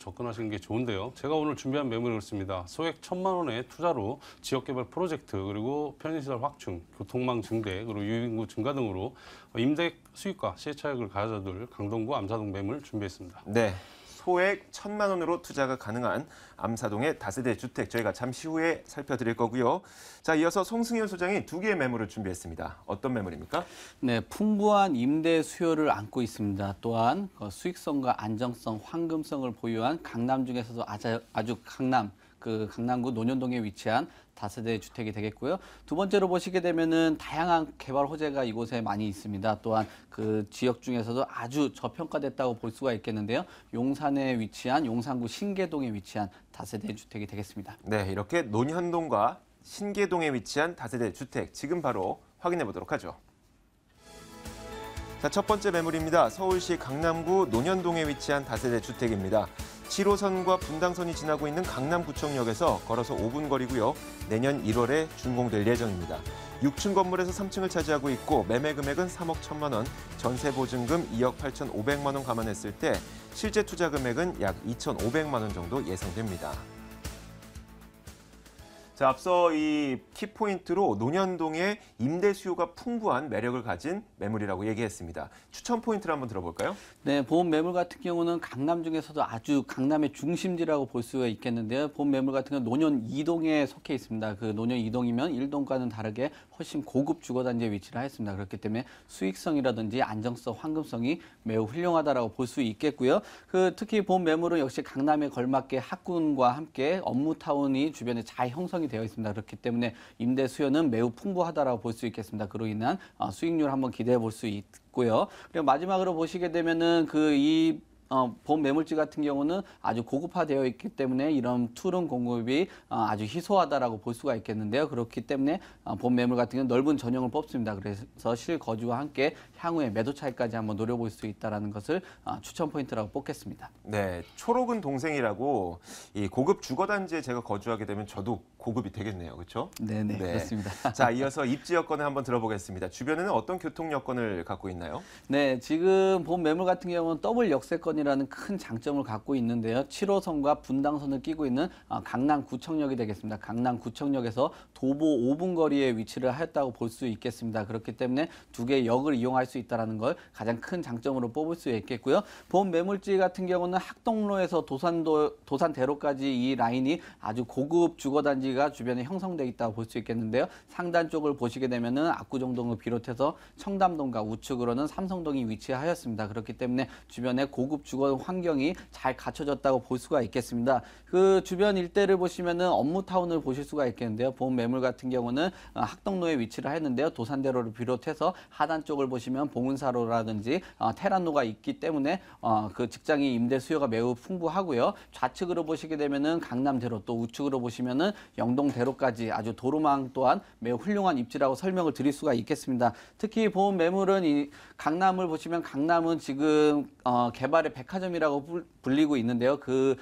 접근하시는 게 좋은데요. 제가 오늘 준비한 매물이 그렇습니다. 소액 1,000만 원의 투자로 지역개발 프로젝트, 그리고 편의시설 확충, 교통망 증대, 그리고 유인구 증가 등으로 임대액 수익과 시세차익을 가져둘 강동구 암사동 매물 준비했습니다. 네. 소액 1,000만 원으로 투자가 가능한 암사동의 다세대 주택 저희가 잠시 후에 살펴드릴 거고요. 자, 이어서 송승현 소장이 두 개의 매물을 준비했습니다. 어떤 매물입니까? 네, 풍부한 임대 수요를 안고 있습니다. 또한 수익성과 안정성, 황금성을 보유한 강남 중에서도 아주 강남구 논현동에 위치한 다세대 주택이 되겠고요. 두 번째로 보시게 되면은 다양한 개발 호재가 이곳에 많이 있습니다. 또한 그 지역 중에서도 아주 저평가됐다고 볼 수가 있겠는데요. 용산에 위치한 용산구 신계동에 위치한 다세대 주택이 되겠습니다. 네, 이렇게 논현동과 신계동에 위치한 다세대 주택 지금 바로 확인해 보도록 하죠. 자, 첫 번째 매물입니다. 서울시 강남구 논현동에 위치한 다세대 주택입니다. 7호선과 분당선이 지나고 있는 강남구청역에서 걸어서 5분 거리고요. 내년 1월에 준공될 예정입니다. 6층 건물에서 3층을 차지하고 있고 매매 금액은 3억 1천만 원, 전세 보증금 2억 8,500만 원 감안했을 때 실제 투자 금액은 약 2,500만 원 정도 예상됩니다. 자, 앞서 이 키포인트로 논현동의 임대 수요가 풍부한 매력을 가진 매물이라고 얘기했습니다. 추천 포인트를 한번 들어볼까요? 네, 본 매물 같은 경우는 강남 중에서도 아주 강남의 중심지라고 볼 수가 있겠는데요. 본 매물 같은 경우는 논현 2동에 속해 있습니다. 그 논현 2동이면 1동과는 다르게 훨씬 고급 주거단지에 위치를 했습니다. 그렇기 때문에 수익성이라든지 안정성, 황금성이 매우 훌륭하다라고 볼 수 있겠고요. 특히 본 매물은 역시 강남에 걸맞게 학군과 함께 업무타운이 주변에 잘 형성이 되어 있습니다. 그렇기 때문에 임대 수요는 매우 풍부하다라고 볼 수 있겠습니다. 그로 인한 수익률 한번 기대해 볼 수 있고요. 그리고 마지막으로 보시게 되면은 이 본 매물지 같은 경우는 아주 고급화되어 있기 때문에 이런 투룸 공급이 아주 희소하다라고 볼 수가 있겠는데요. 그렇기 때문에 본 매물 같은 경우는 넓은 전용을 뽑습니다. 그래서 실거주와 함께 향후에 매도 차익까지 한번 노려볼 수 있다는 것을 추천 포인트라고 뽑겠습니다. 네, 초록은 동생이라고 이 고급 주거단지에 제가 거주하게 되면 저도 고급이 되겠네요. 그렇죠? 네네, 그렇습니다. 자, 이어서 입지 여건을 한번 들어보겠습니다. 주변에는 어떤 교통 여건을 갖고 있나요? 네, 지금 본 매물 같은 경우는 더블 역세권이라는 큰 장점을 갖고 있는데요. 7호선과 분당선을 끼고 있는 강남구청역이 되겠습니다. 강남구청역에서 도보 5분 거리에 위치를 하였다고 볼 수 있겠습니다. 그렇기 때문에 두 개의 역을 이용할 수 있다는 걸 가장 큰 장점으로 뽑을 수 있겠고요. 본 매물지 같은 경우는 학동로에서 도산대로까지 이 라인이 아주 고급 주거단지가 주변에 형성되어 있다고 볼 수 있겠는데요. 상단 쪽을 보시게 되면은 압구정동을 비롯해서 청담동과 우측으로는 삼성동이 위치하였습니다. 그렇기 때문에 주변에 고급 주거 환경이 잘 갖춰졌다고 볼 수가 있겠습니다. 그 주변 일대를 보시면은 업무타운을 보실 수가 있겠는데요. 본 매물 같은 경우는 학동로에 위치를 했는데요. 도산대로를 비롯해서 하단 쪽을 보시면 봉은사로라든지 테란로가 있기 때문에 그 직장인 임대 수요가 매우 풍부하고요. 좌측으로 보시게 되면은 강남대로, 또 우측으로 보시면은 영동대로까지 아주 도로망 또한 매우 훌륭한 입지라고 설명을 드릴 수가 있겠습니다. 특히 본 매물은 이 강남을 보시면 강남은 지금 개발의 백화점이라고 불리고 있는데요. 그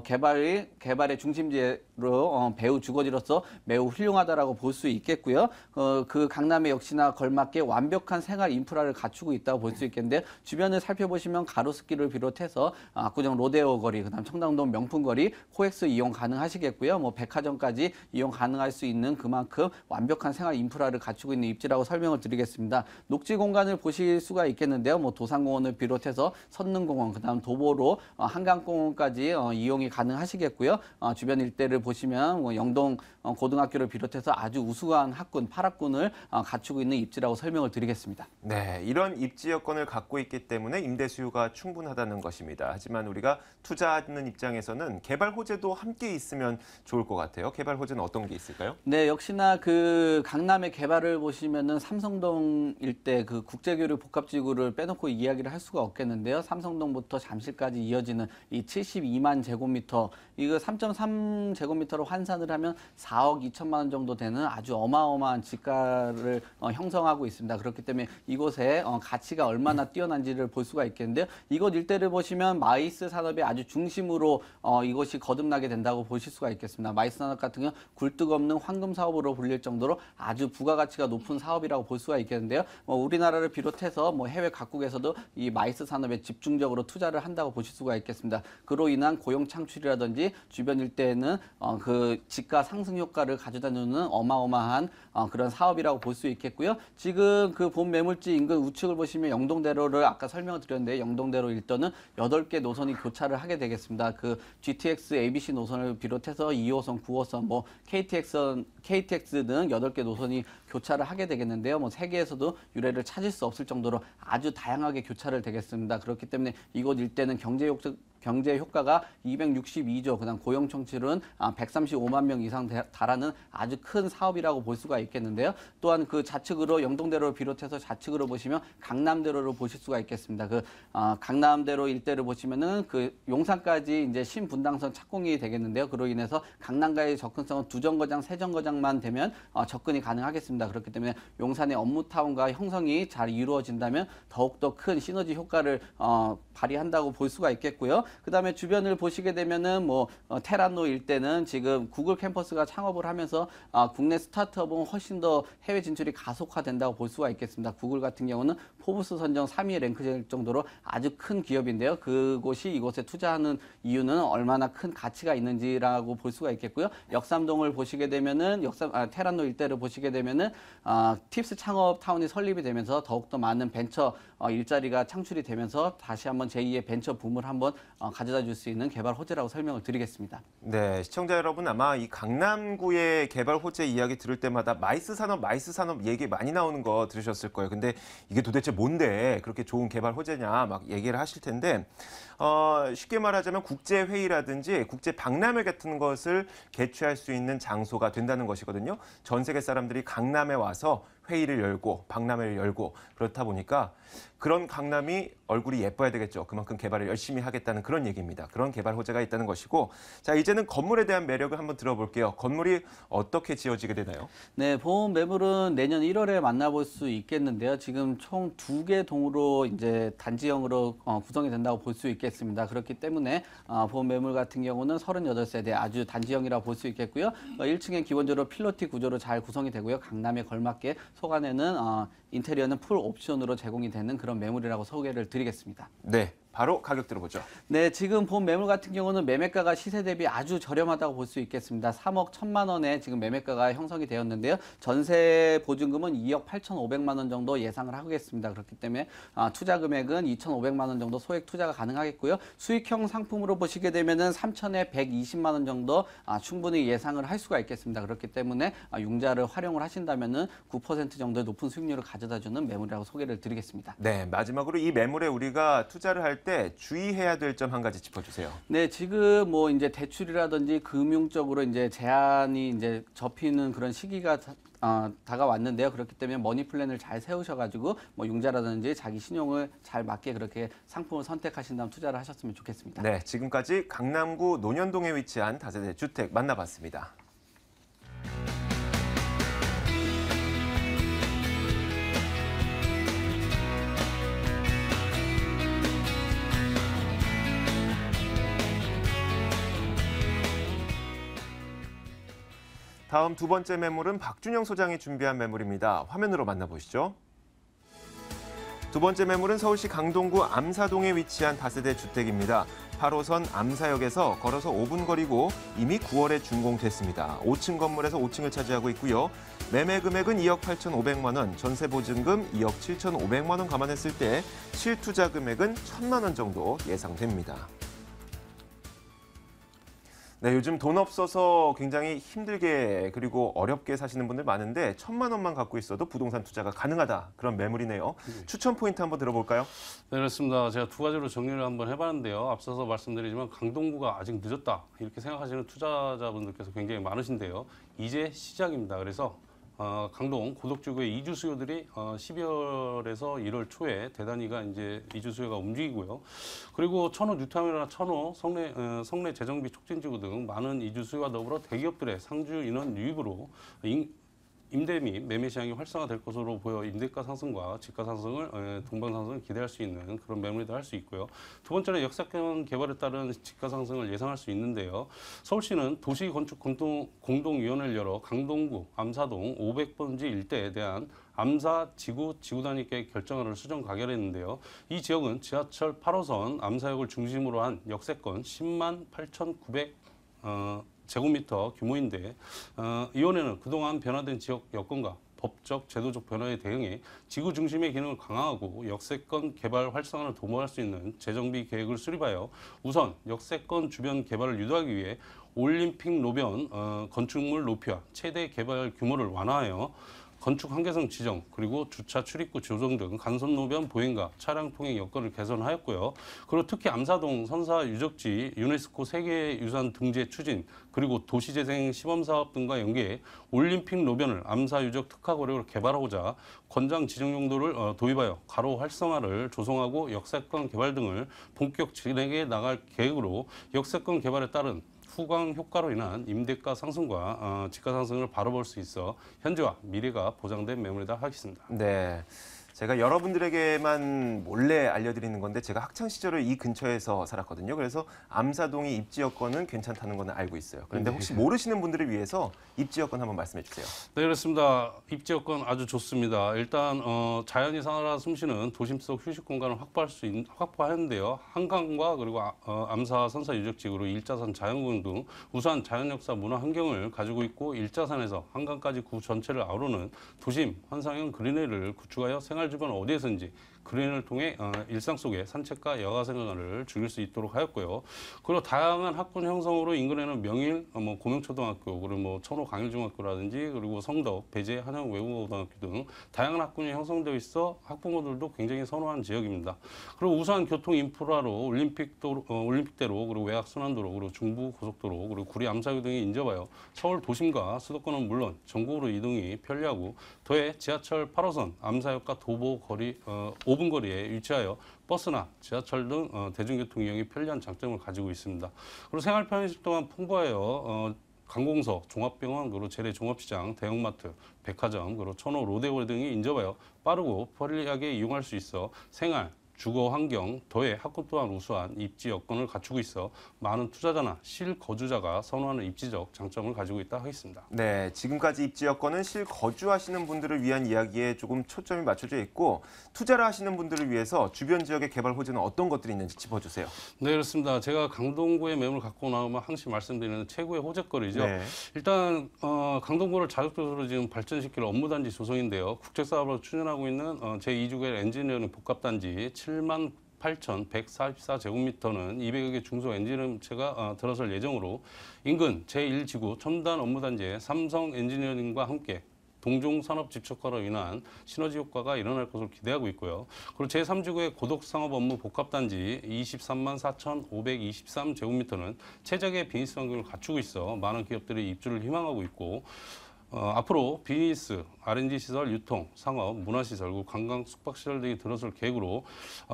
개발의 중심지로 배후 주거지로서 매우 훌륭하다라고 볼 수 있겠고요. 그 강남에 역시나 걸맞게 완벽한 생활 인프라를 갖추고 있다고 볼 수 있겠는데, 주변을 살펴보시면 가로수길을 비롯해서 압구정 로데오 거리, 그다음 청담동 명품거리, 코엑스 이용 가능하시겠고요. 뭐 백화점까지 이용 가능할 수 있는 그만큼 완벽한 생활 인프라를 갖추고 있는 입지라고 설명을 드리겠습니다. 녹지 공간을 보실 수가 있겠는데요. 뭐 도산공원을 비롯해서 선릉공원, 그다음 도보로 한강공원까지 이용이 가능하시겠고요. 주변 일대를 보시면 뭐 영동 고등학교를 비롯해서 아주 우수한 학군, 8학군을 갖추고 있는 입지라고 설명을 드리겠습니다. 네, 이런 입지 여건을 갖고 있기 때문에 임대 수요가 충분하다는 것입니다. 하지만 우리가 투자하는 입장에서는 개발 호재도 함께 있으면 좋을 것 같아요. 개발 호재는 어떤 게 있을까요? 네, 역시나 그 강남의 개발을 보시면은 삼성동 일대 그 국제교류 복합지구를 빼놓고 이야기를 할 수가 없겠는데요. 삼성동부터 잠실까지 이어지는 이 72만 제곱미터, 이거 3.3제곱미터로 환산을 하면 4억 2천만 원 정도 되는 아주 어마어마한 지가를 형성하고 있습니다. 그렇기 때문에 이곳에 가치가 얼마나 뛰어난지를 볼 수가 있겠는데요. 이곳 일대를 보시면 마이스 산업의 아주 중심으로 이곳이 거듭나게 된다고 보실 수가 있겠습니다. 마이스 산업 같은 경우는 굴뚝 없는 황금 사업으로 불릴 정도로 아주 부가가치가 높은 사업이라고 볼 수가 있겠는데요. 우리나라를 비롯해서 뭐 해외 각국에서도 이 마이스 산업에 집중적으로 투자를 한다고 보실 수가 있겠습니다. 그로 인한 고용 창출이라든지 주변 일대에는 그 지가 상승 효과를 가져다 주는 어마어마한 그런 사업이라고 볼 수 있겠고요. 지금 그 본 매물지 인근 우측을 보시면 영동대로를 아까 설명을 드렸는데, 영동대로 일대는 8개 노선이 교차를 하게 되겠습니다. 그 GTX, ABC 노선을 비롯해서 2호선, 9호선, 뭐 KTX 등 8개 노선이 교차를 하게 되겠는데요. 뭐 세계에서도 유례를 찾을 수 없을 정도로 아주 다양하게 교차를 되겠습니다. 그렇기 때문에 이곳 일대는 경제 효과가 262조, 그다음 고용 창출은 135만 명 이상 달하는 아주 큰 사업이라고 볼 수가 있겠는데요. 또한 그 좌측으로 영동대로를 비롯해서 좌측으로 보시면 강남대로를 보실 수가 있겠습니다. 그 강남대로 일대를 보시면은 그 용산까지 이제 신분당선 착공이 되겠는데요. 그로 인해서 강남과의 접근성은 2정거장, 3정거장만 되면 접근이 가능하겠습니다. 그렇기 때문에 용산의 업무타운과 형성이 잘 이루어진다면 더욱더 큰 시너지 효과를 발휘한다고 볼 수가 있겠고요. 그다음에 주변을 보시게 되면은 뭐 테란로 일대는 지금 구글 캠퍼스가 창업을 하면서 국내 스타트업은 훨씬 더 해외 진출이 가속화된다고 볼 수가 있겠습니다. 구글 같은 경우는 포브스 선정 3위에 랭크될 정도로 아주 큰 기업인데요. 그곳이 이곳에 투자하는 이유는 얼마나 큰 가치가 있는지라고 볼 수가 있겠고요. 역삼동을 보시게 되면은 테란로 일대를 보시게 되면은 팁스 창업 타운이 설립이 되면서 더욱더 많은 벤처 일자리가 창출이 되면서 다시 한번 제2의 벤처 붐을 한번 가져다 줄 수 있는 개발 호재라고 설명을 드리겠습니다. 네, 시청자 여러분 아마 이 강남구의 개발 호재 이야기 들을 때마다 마이스 산업 얘기 많이 나오는 거 들으셨을 거예요. 근데 이게 도대체 뭔데 그렇게 좋은 개발 호재냐 막 얘기를 하실 텐데, 쉽게 말하자면 국제회의라든지 국제박람회 같은 것을 개최할 수 있는 장소가 된다는 것이거든요. 전 세계 사람들이 강남에 와서 회의를 열고 박람회를 열고 그렇다 보니까 그런 강남이 얼굴이 예뻐야 되겠죠. 그만큼 개발을 열심히 하겠다는 그런 얘기입니다. 그런 개발 호재가 있다는 것이고 자 이제는 건물에 대한 매력을 한번 들어볼게요. 건물이 어떻게 지어지게 되나요? 네, 보험 매물은 내년 1월에 만나볼 수 있겠는데요. 지금 총 2개 동으로 이제 단지형으로 구성이 된다고 볼 수 있겠습니다. 그렇기 때문에 보험 매물 같은 경우는 38세대 아주 단지형이라고 볼 수 있겠고요. 1층에 기본적으로 필로티 구조로 잘 구성이 되고요. 강남에 걸맞게 속안에는 인테리어는 풀 옵션으로 제공이 되는 그런 매물이라고 소개를 드리겠습니다. 네, 바로 가격 들어보죠. 네, 지금 본 매물 같은 경우는 매매가가 시세 대비 아주 저렴하다고 볼 수 있겠습니다. 3억 1천만 원에 지금 매매가가 형성이 되었는데요. 전세 보증금은 2억 8,500만 원 정도 예상을 하겠습니다. 그렇기 때문에 투자 금액은 2,500만 원 정도 소액 투자가 가능하겠고요. 수익형 상품으로 보시게 되면은 3천에 120만 원 정도 충분히 예상을 할 수가 있겠습니다. 그렇기 때문에 융자를 활용을 하신다면은 9% 정도의 높은 수익률을 가져다주는 매물이라고 소개를 드리겠습니다. 네, 마지막으로 이 매물에 우리가 투자를 할 때 주의해야 될 점 한 가지 짚어주세요. 네, 지금 뭐 이제 대출이라든지 금융적으로 이제 제한이 이제 접히는 그런 시기가 다가왔는데요. 그렇기 때문에 머니 플랜을 잘 세우셔가지고 뭐 융자라든지 자기 신용을 잘 맞게 그렇게 상품을 선택하신 다음 투자를 하셨으면 좋겠습니다. 네, 지금까지 강남구 논현동에 위치한 다세대 주택 만나봤습니다. 다음 두 번째 매물은 박준영 소장이 준비한 매물입니다. 화면으로 만나보시죠. 두 번째 매물은 서울시 강동구 암사동에 위치한 다세대 주택입니다. 8호선 암사역에서 걸어서 5분 거리고 이미 9월에 준공됐습니다. 5층 건물에서 5층을 차지하고 있고요. 매매 금액은 2억 8,500만 원, 전세 보증금 2억 7,500만 원 감안했을 때 실투자 금액은 1,000만 원 정도 예상됩니다. 네, 요즘 돈 없어서 굉장히 힘들게 그리고 어렵게 사시는 분들 많은데 1,000만 원만 갖고 있어도 부동산 투자가 가능하다. 그런 매물이네요. 추천 포인트 한번 들어볼까요? 네, 그렇습니다. 제가 두 가지로 정리를 한번 해봤는데요. 앞서서 말씀드리지만 강동구가 아직 늦었다 이렇게 생각하시는 투자자분들께서 굉장히 많으신데요. 이제 시작입니다. 그래서 강동 고덕지구의 이주 수요들이 12월에서 1월 초에 대단히가 이제 이주 수요가 움직이고요. 그리고 천호 뉴타운이나 천호 성내 재정비 촉진지구 등 많은 이주 수요와 더불어 대기업들의 상주 인원 유입으로 임대 및 매매 시장이 활성화될 것으로 보여 임대가 상승과 지가 상승을 동반 상승을 기대할 수 있는 그런 매물이다 할 수 있고요. 두 번째는 역세권 개발에 따른 지가 상승을 예상할 수 있는데요. 서울시는 도시건축 공동위원회를 열어 강동구, 암사동 500번지 일대에 대한 암사 지구 단위 계획 결정안을 수정 가결했는데요. 이 지역은 지하철 8호선 암사역을 중심으로 한 역세권 10만 8,900 제곱미터 규모인데 위원회는 그동안 변화된 지역 여건과 법적, 제도적 변화에 대응해 지구 중심의 기능을 강화하고 역세권 개발 활성화를 도모할 수 있는 재정비 계획을 수립하여 우선 역세권 주변 개발을 유도하기 위해 올림픽 로변 건축물 높이와 최대 개발 규모를 완화하여 건축 한계성 지정, 그리고 주차 출입구 조정 등 간선로변 보행과 차량 통행 여건을 개선하였고요. 그리고 특히 암사동 선사 유적지 유네스코 세계유산 등재 추진, 그리고 도시재생 시범사업 등과 연계해 올림픽 로변을 암사 유적 특화거리로 개발하고자 권장 지정 용도를 도입하여 가로 활성화를 조성하고 역세권 개발 등을 본격 진행해 나갈 계획으로 역세권 개발에 따른 후광 효과로 인한 임대가 상승과 지가 상승을 바라볼 수 있어 현재와 미래가 보장된 매물이다 하겠습니다. 네. 제가 여러분들에게만 몰래 알려드리는 건데 제가 학창 시절을 이 근처에서 살았거든요. 그래서 암사동이 입지 여건은 괜찮다는 건 알고 있어요. 그런데 혹시 모르시는 분들을 위해서 입지 여건 한번 말씀해 주세요. 네, 그렇습니다. 입지 여건 아주 좋습니다. 일단 자연이 살아 숨쉬는 도심 속 휴식 공간을 확보하는데요. 한강과 그리고 암사 선사 유적지구로 일자산 자연구경 등 우수한 자연 역사 문화 환경을 가지고 있고 일자산에서 한강까지 구 전체를 아우르는 도심 환상형 그린웨이를 구축하여 생활 생활 주변 어디에서인지 그린을 통해 일상 속의 산책과 여가 생활을 즐길 수 있도록 하였고요. 그리고 다양한 학군 형성으로 인근에는 명일, 고명초등학교, 그리고 천호 강일중학교라든지 그리고 성덕, 배재, 한양 외국어고등학교 등 다양한 학군이 형성되어 있어 학부모들도 굉장히 선호한 지역입니다. 그리고 우수한 교통 인프라로 올림픽대로 그리고 외곽순환도로 그리고 중부고속도로 그리고 구리 암사교 등이 인접하여 서울 도심과 수도권은 물론 전국으로 이동이 편리하고 더해 지하철 8호선 암사역과 도보 거리 5분 거리에 위치하여 버스나 지하철 등 대중교통 이용이 편리한 장점을 가지고 있습니다. 그리고 생활 편의시 또한 풍부하여 관공서, 종합병원, 그리고 재래 종합시장, 대형마트, 백화점, 그리고 천호 로데오 등이 인접하여 빠르고 편리하게 이용할 수 있어 생활, 주거 환경, 더해 학군 또한 우수한 입지 여건을 갖추고 있어 많은 투자자나 실거주자가 선호하는 입지적 장점을 가지고 있다 하겠습니다. 네, 지금까지 입지 여건은 실거주하시는 분들을 위한 이야기에 조금 초점이 맞춰져 있고 투자를 하시는 분들을 위해서 주변 지역의 개발 호재는 어떤 것들이 있는지 짚어주세요. 네, 그렇습니다. 제가 강동구의 매물 갖고 나오면 항상 말씀드리는 최고의 호재거리죠. 네. 일단 강동구를 자족적으로 지금 발전시킬 업무단지 조성인데요. 국책사업으로 추진하고 있는 제2주계 엔지니어링 복합단지 78,144제곱미터는 200여 개 중소 엔지니어링체가 들어설 예정으로 인근 제1지구 첨단 업무단지의 삼성 엔지니어링과 함께 동종 산업 집적화로 인한 시너지 효과가 일어날 것으로 기대하고 있고요. 그리고 제3지구의 고덕상업 업무 복합단지 234,523제곱미터는 최적의 비즈니스 환경을 갖추고 있어 많은 기업들이 입주를 희망하고 있고 앞으로 비즈니스, R&D 시설, 유통, 상업, 문화시설, 그리고 관광, 숙박시설 등이 들어설 계획으로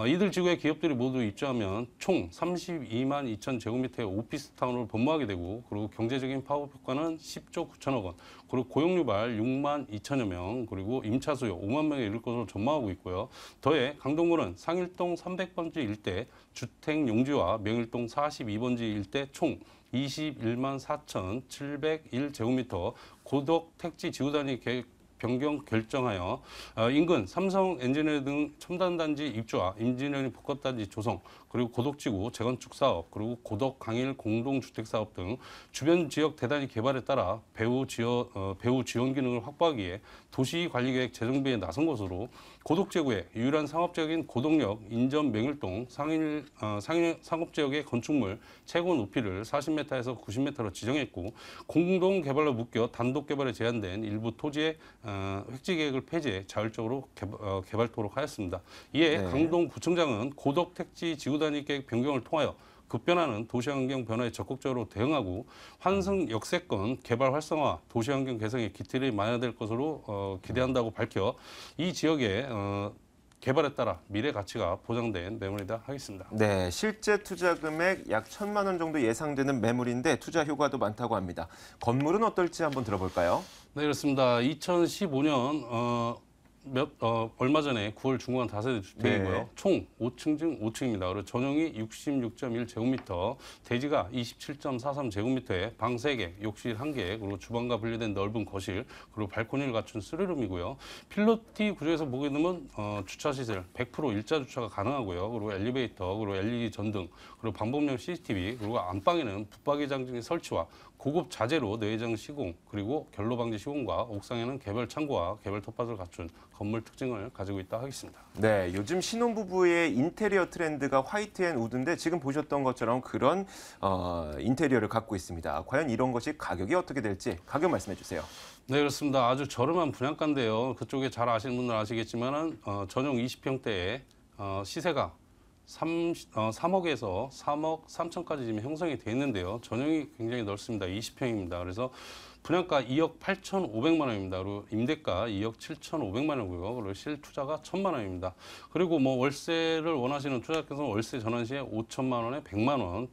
이들 지구의 기업들이 모두 입주하면 총 32만 2천 제곱미터의 오피스타운을 본무하게 되고 그리고 경제적인 파급 효과는 10조 9천억 원, 그리고 고용 유발 6만 2천여 명, 그리고 임차 수요 5만 명에 이를 것으로 전망하고 있고요. 더해 강동구는 상일동 300번지 일대 주택 용지와 명일동 42번지 일대 총 21만 4,701제곱미터 고덕 택지 지구단위 계획 변경 결정하여 인근 삼성 엔지니어 등 첨단단지 입주와 엔지니어링 복합단지 조성, 그리고 고덕지구 재건축 사업, 그리고 고덕 강일 공동주택 사업 등 주변 지역 대단위 개발에 따라 배후 지원 기능을 확보하기 위해 도시관리계획 재정비에 나선 것으로 고덕지구의 유일한 상업지역인 고덕역 인접 명일동 상일 상업지역의 건축물 최고 높이를 40m에서 90m로 지정했고 공동개발로 묶여 단독개발에 제한된 일부 토지의 획지 계획을 폐지해 자율적으로 개발토록 하였습니다. 이에 네. 강동구청장은 고덕 택지 지구단위 계획 변경을 통하여 급변하는 도시환경 변화에 적극적으로 대응하고 환승 역세권 개발 활성화, 도시환경 개선에 기틀이 마련될 것으로 기대한다고 밝혀 이 지역의 개발에 따라 미래 가치가 보장된 매물이다 하겠습니다. 네, 실제 투자 금액 약 1,000만 원 정도 예상되는 매물인데 투자 효과도 많다고 합니다. 건물은 어떨지 한번 들어볼까요? 네, 그렇습니다. 2015년 얼마 전에 9월 중공한 다세대 주택이고요. 네. 총 5층 중 5층입니다. 그리고 전용이 66.1제곱미터, 대지가 27.43제곱미터에 방 3개, 욕실 1개, 그리고 주방과 분리된 넓은 거실, 그리고 발코니를 갖춘 3룸이고요. 필로티 구조에서 보게 되면 주차시설 100% 일자 주차가 가능하고요. 그리고 엘리베이터, 그리고 LED 전등, 그리고 방범용 CCTV, 그리고 안방에는 붙박이 장치 설치와 고급 자재로 내장 시공, 그리고 결로 방지 시공과 옥상에는 개별 창고와 개별 텃밭을 갖춘 건물 특징을 가지고 있다 하겠습니다. 네, 요즘 신혼부부의 인테리어 트렌드가 화이트 앤 우드인데 지금 보셨던 것처럼 그런 인테리어를 갖고 있습니다. 과연 이런 것이 가격이 어떻게 될지 가격 말씀해 주세요. 네, 그렇습니다. 아주 저렴한 분양가인데요. 그쪽에 잘 아시는 분들은 아시겠지만은 전용 20평대에 시세가 3억에서 3억 3천까지 지금 형성이 돼 있는데요. 전용이 굉장히 넓습니다. 20평입니다. 그래서 분양가 2억 8,500만 원입니다. 그리고 임대가 2억 7,500만 원이고요. 그리고 실투자가 1,000만 원입니다. 그리고 뭐 월세를 원하시는 투자자께서는 월세 전환 시에 5천만 원에 100만 원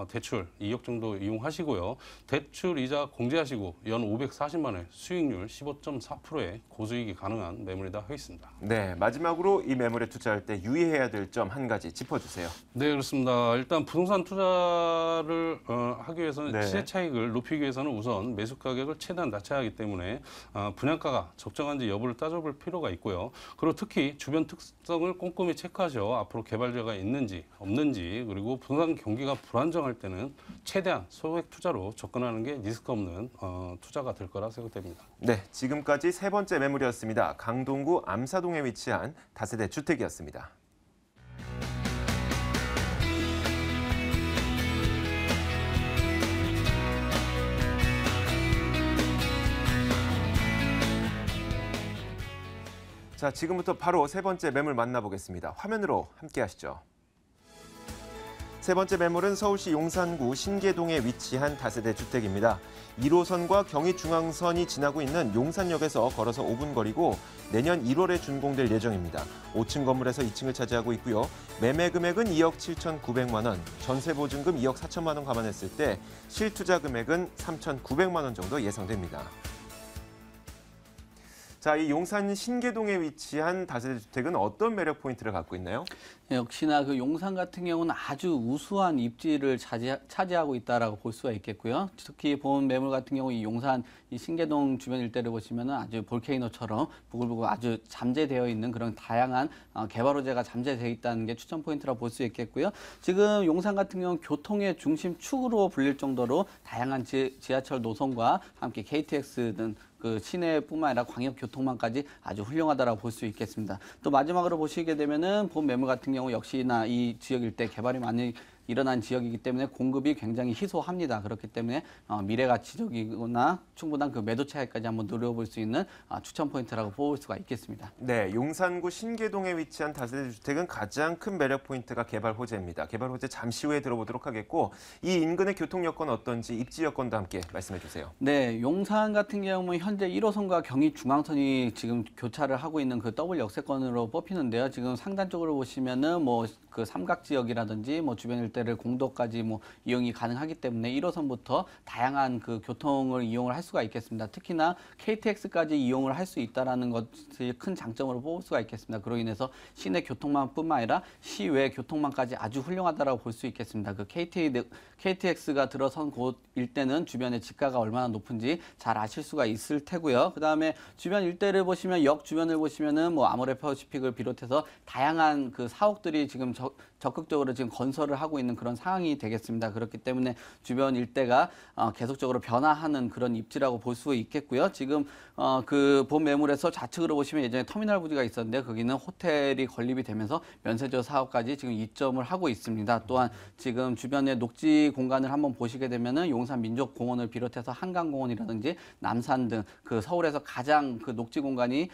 대출 2억 정도 이용하시고요. 대출 이자 공제하시고 연 540만 원, 수익률 15.4%의 고수익이 가능한 매물이다 하겠습니다. 네, 마지막으로 이 매물에 투자할 때 유의해야 될 점 한 가지 짚어주세요. 네, 그렇습니다. 일단 부동산 투자를 하기 위해서는 네. 시세 차익을 높이기 위해서는 우선 매수 가격을 최대한 낮춰야 하기 때문에 분양가가 적정한지 여부를 따져볼 필요가 있고요. 그리고 특히 주변 특성을 꼼꼼히 체크하셔 앞으로 개발자가 있는지 없는지, 그리고 부동산 경기가 불안정한 설정할 때는 최대한 소액 투자로 접근하는 게 리스크 없는 투자가 될 거라 생각됩니다. 네, 지금까지 세 번째 매물이었습니다. 강동구 암사동에 위치한 다세대 주택이었습니다. 자, 지금부터 바로 세 번째 매물 만나보겠습니다. 화면으로 함께 하시죠. 세 번째 매물은 서울시 용산구 신계동에 위치한 다세대 주택입니다. 1호선과 경의중앙선이 지나고 있는 용산역에서 걸어서 5분 거리고 내년 1월에 준공될 예정입니다. 5층 건물에서 2층을 차지하고 있고요. 매매 금액은 2억 7,900만 원, 전세 보증금 2억 4천만 원 감안했을 때 실투자 금액은 3,900만 원 정도 예상됩니다. 자, 이 용산 신계동에 위치한 다세대 주택은 어떤 매력 포인트를 갖고 있나요? 역시나 그 용산 같은 경우는 아주 우수한 입지를 차지하고 있다라고 볼 수가 있겠고요. 특히 본 매물 같은 경우 이 용산 이 신계동 주변 일대를 보시면은 아주 볼케이노처럼 부글부글 아주 잠재되어 있는 그런 다양한 개발 호재가 잠재되어 있다는 게 추천 포인트라 볼 수 있겠고요. 지금 용산 같은 경우는 교통의 중심축으로 불릴 정도로 다양한 지하철 노선과 함께 KTX 등 그 시내뿐만 아니라 광역 교통망까지 아주 훌륭하다라고 볼 수 있겠습니다. 또 마지막으로 보시게 되면은 본 매물 같은 경우 역시나 이 지역 일대 개발이 많이 일어난 지역이기 때문에 공급이 굉장히 희소합니다. 그렇기 때문에 미래 가치적이거나 충분한 그 매도 차익까지 한번 노려볼 수 있는 추천 포인트라고 볼 수가 있겠습니다. 네, 용산구 신계동에 위치한 다세대 주택은 가장 큰 매력 포인트가 개발 호재입니다. 개발 호재 잠시 후에 들어보도록 하겠고 이 인근의 교통 여건 어떤지 입지 여건도 함께 말씀해 주세요. 네, 용산 같은 경우는 현재 1호선과 경의중앙선이 지금 교차를 하고 있는 그 더블 역세권으로 뽑히는데요. 지금 상단쪽으로 보시면은 뭐 그 삼각 지역이라든지 뭐 주변 일대를 공도까지 뭐 이용이 가능하기 때문에 1호선부터 다양한 그 교통을 이용을 할 수가 있겠습니다. 특히나 KTX까지 이용을 할 수 있다라는 것이 큰 장점으로 뽑을 수가 있겠습니다. 그로 인해서 시내 교통망뿐만 아니라 시외 교통망까지 아주 훌륭하다라고 볼 수 있겠습니다. 그 KTX가 들어선 곳 일대는 주변의 지가가 얼마나 높은지 잘 아실 수가 있을 테고요. 그다음에 주변 일대를 보시면 역 주변을 보시면은 뭐 아모레퍼시픽을 비롯해서 다양한 그 사옥들이 지금 적극적으로 지금 건설을 하고 있는 그런 상황이 되겠습니다. 그렇기 때문에 주변 일대가 계속적으로 변화하는 그런 입지라고 볼 수 있겠고요. 지금 그 본 매물에서 좌측으로 보시면 예전에 터미널 부지가 있었는데 거기는 호텔이 건립이 되면서 면세점 사업까지 지금 이점을 하고 있습니다. 또한 지금 주변의 녹지 공간을 한번 보시게 되면은 용산 민족공원을 비롯해서 한강공원이라든지 남산 등 그 서울에서 가장 그 녹지 공간이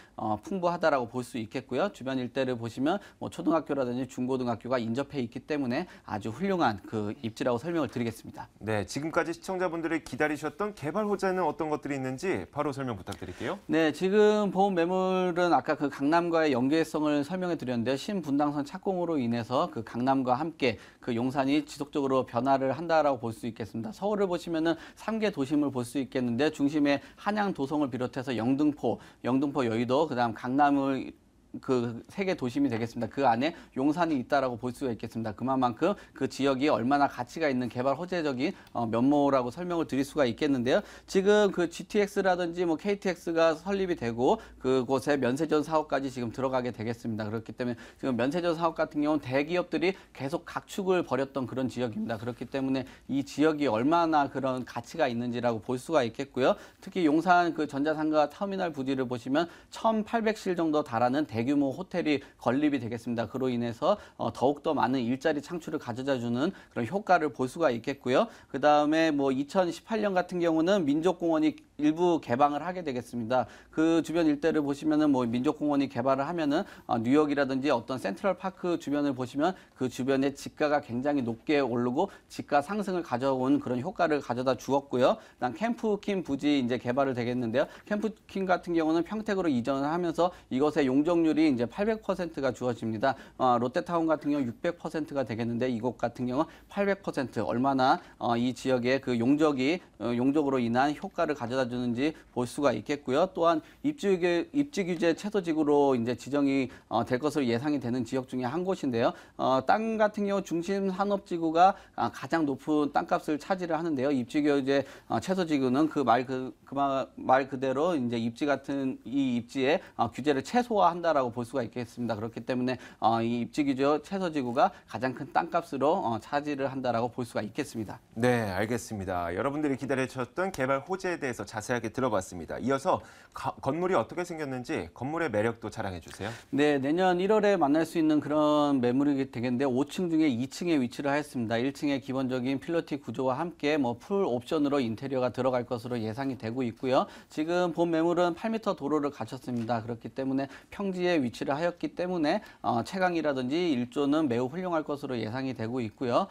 풍부하다라고 볼 수 있겠고요. 주변 일대를 보시면 뭐 초등학교라든지 중고등학교가 인접해 있기 때문에 아주 훌륭한 그 입지라고 설명을 드리겠습니다. 네, 지금까지 시청자분들이 기다리셨던 개발 호재는 어떤 것들이 있는지 바로 설명 부탁드릴게요. 네, 지금 본 매물은 아까 그 강남과의 연계성을 설명해 드렸는데요. 신분당선 착공으로 인해서 그 강남과 함께 그 용산이 지속적으로 변화를 한다라고 볼 수 있겠습니다. 서울을 보시면은 3개 도심을 볼 수 있겠는데 중심에 한양, 도성을 비롯해서 영등포, 여의도, 그다음 강남을 그 세 개 도심이 되겠습니다. 그 안에 용산이 있다라고 볼 수가 있겠습니다. 그만큼 그 지역이 얼마나 가치가 있는 개발 호재적인 면모라고 설명을 드릴 수가 있겠는데요. 지금 그 GTX라든지 뭐 KTX가 설립이 되고 그곳에 면세점 사업까지 지금 들어가게 되겠습니다. 그렇기 때문에 지금 면세점 사업 같은 경우는 대기업들이 계속 각축을 벌였던 그런 지역입니다. 그렇기 때문에 이 지역이 얼마나 그런 가치가 있는지라고 볼 수가 있겠고요. 특히 용산 그 전자상가 터미널 부지를 보시면 1,800실 정도 달하는 대규모 호텔이 건립이 되겠습니다. 그로 인해서 더욱더 많은 일자리 창출을 가져다주는 그런 효과를 볼 수가 있겠고요. 그 다음에 뭐 2018년 같은 경우는 민족공원이 일부 개방을 하게 되겠습니다. 그 주변 일대를 보시면은 뭐 민족공원이 개발을 하면은 뉴욕이라든지 어떤 센트럴파크 주변을 보시면 그 주변의 지가가 굉장히 높게 오르고 지가 상승을 가져온 그런 효과를 가져다 주었고요. 그다음 캠프킴 부지 이제 개발을 되겠는데요. 캠프킴 같은 경우는 평택으로 이전을 하면서 이것의 용적률이 이제 800%가 주어집니다. 롯데타운 같은 경우 600%가 되겠는데 이곳 같은 경우 800% 얼마나 이 지역의 그 용적으로 인한 효과를 가져다 주는지 볼 수가 있겠고요. 또한 입지 규제 최소지구로 이제 지정이 될 것으로 예상이 되는 지역 중에 한 곳인데요. 땅 같은 경우 중심 산업지구가 가장 높은 땅값을 차지를 하는데요. 입지 규제 최소지구는 그 말 그대로 이제 입지 같은 이 입지의 규제를 최소화한다라고 볼 수가 있겠습니다. 그렇기 때문에 이 입지 규제 최소지구가 가장 큰 땅값으로 차지를 한다라고 볼 수가 있겠습니다. 네, 알겠습니다. 여러분들이 기다리셨던 개발 호재에 대해서 자세하게 들어봤습니다. 이어서 건물이 어떻게 생겼는지 건물의 매력도 자랑해 주세요. 네, 내년 1월에 만날 수 있는 그런 매물이 되겠는데 5층 중에 2층에 위치를 하였습니다. 1층에 기본적인 필로티 구조와 함께 풀 옵션으로 인테리어가 들어갈 것으로 예상이 되고 있고요. 지금 본 매물은 8m 도로를 갖췄습니다. 그렇기 때문에 평지에 위치를 하였기 때문에 채광이라든지 일조는 매우 훌륭할 것으로 예상이 되고 있고요.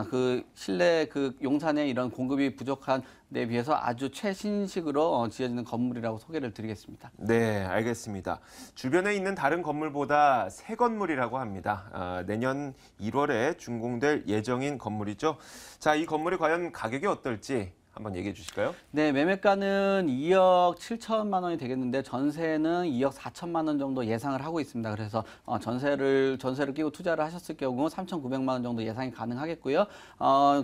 그 실내 그 용산의 이런 공급이 부족한 데 비해서 아주 최신식으로 지어지는 건물이라고 소개를 드리겠습니다. 네, 알겠습니다. 주변에 있는 다른 건물보다 새 건물이라고 합니다. 내년 1월에 준공될 예정인 건물이죠. 자, 이 건물이 과연 가격이 어떨지 한번 얘기해 주실까요? 네, 매매가는 2억 7천만 원이 되겠는데 전세는 2억 4천만 원 정도 예상을 하고 있습니다. 그래서 전세를 끼고 투자를 하셨을 경우 3,900만 원 정도 예상이 가능하겠고요.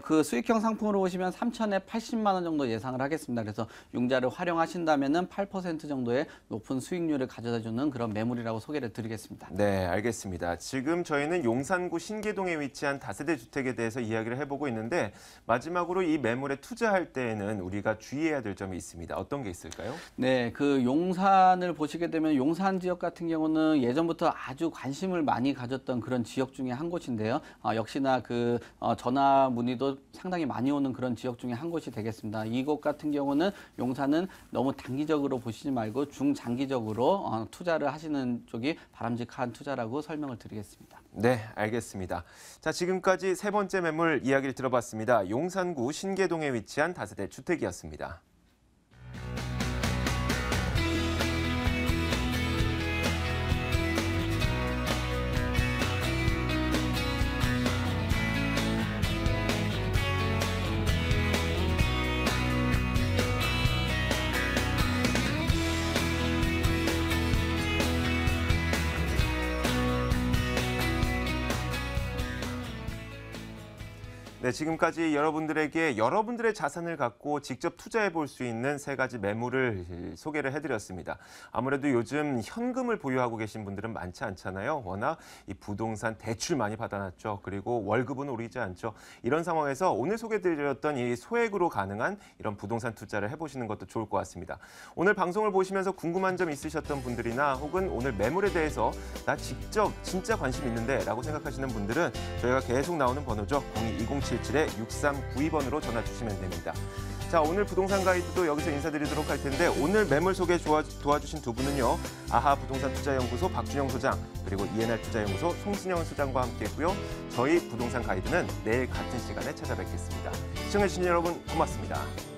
그 수익형 상품으로 보시면 3천에 80만 원 정도 예상을 하겠습니다. 그래서 융자를 활용하신다면은 8% 정도의 높은 수익률을 가져다주는 그런 매물이라고 소개를 드리겠습니다. 네, 알겠습니다. 지금 저희는 용산구 신계동에 위치한 다세대 주택에 대해서 이야기를 해보고 있는데 마지막으로 이 매물에 투자할 때 는 우리가 주의해야 될 점이 있습니다. 어떤 게 있을까요? 네, 그 용산을 보시게 되면 용산 지역 같은 경우는 예전부터 아주 관심을 많이 가졌던 그런 지역 중에 한 곳인데요. 역시나 그 전화 문의도 상당히 많이 오는 그런 지역 중에 한 곳이 되겠습니다. 이곳 같은 경우는 용산은 너무 단기적으로 보시지 말고 중장기적으로 투자를 하시는 쪽이 바람직한 투자라고 설명을 드리겠습니다. 네, 알겠습니다. 자, 지금까지 세 번째 매물 이야기를 들어봤습니다. 용산구 신계동에 위치한 다세대 주택이었습니다. 네, 지금까지 여러분들에게 여러분들의 자산을 갖고 직접 투자해 볼 수 있는 세 가지 매물을 소개를 해드렸습니다. 아무래도 요즘 현금을 보유하고 계신 분들은 많지 않잖아요. 워낙 이 부동산 대출 많이 받아놨죠. 그리고 월급은 오르지 않죠. 이런 상황에서 오늘 소개해드렸던 이 소액으로 가능한 이런 부동산 투자를 해보시는 것도 좋을 것 같습니다. 오늘 방송을 보시면서 궁금한 점 있으셨던 분들이나 혹은 오늘 매물에 대해서 나 직접 진짜 관심 있는데 라고 생각하시는 분들은 저희가 계속 나오는 번호죠. 02-2077-6392번으로 전화 주시면 됩니다. 자, 오늘 부동산 가이드도 여기서 인사드리도록 할 텐데 오늘 매물 소개 도와주신 두 분은요. 아하 부동산 투자연구소 박준영 소장 그리고 ENR 투자연구소 송순영 소장과 함께했고요. 저희 부동산 가이드는 내일 같은 시간에 찾아뵙겠습니다. 시청해주신 여러분 고맙습니다.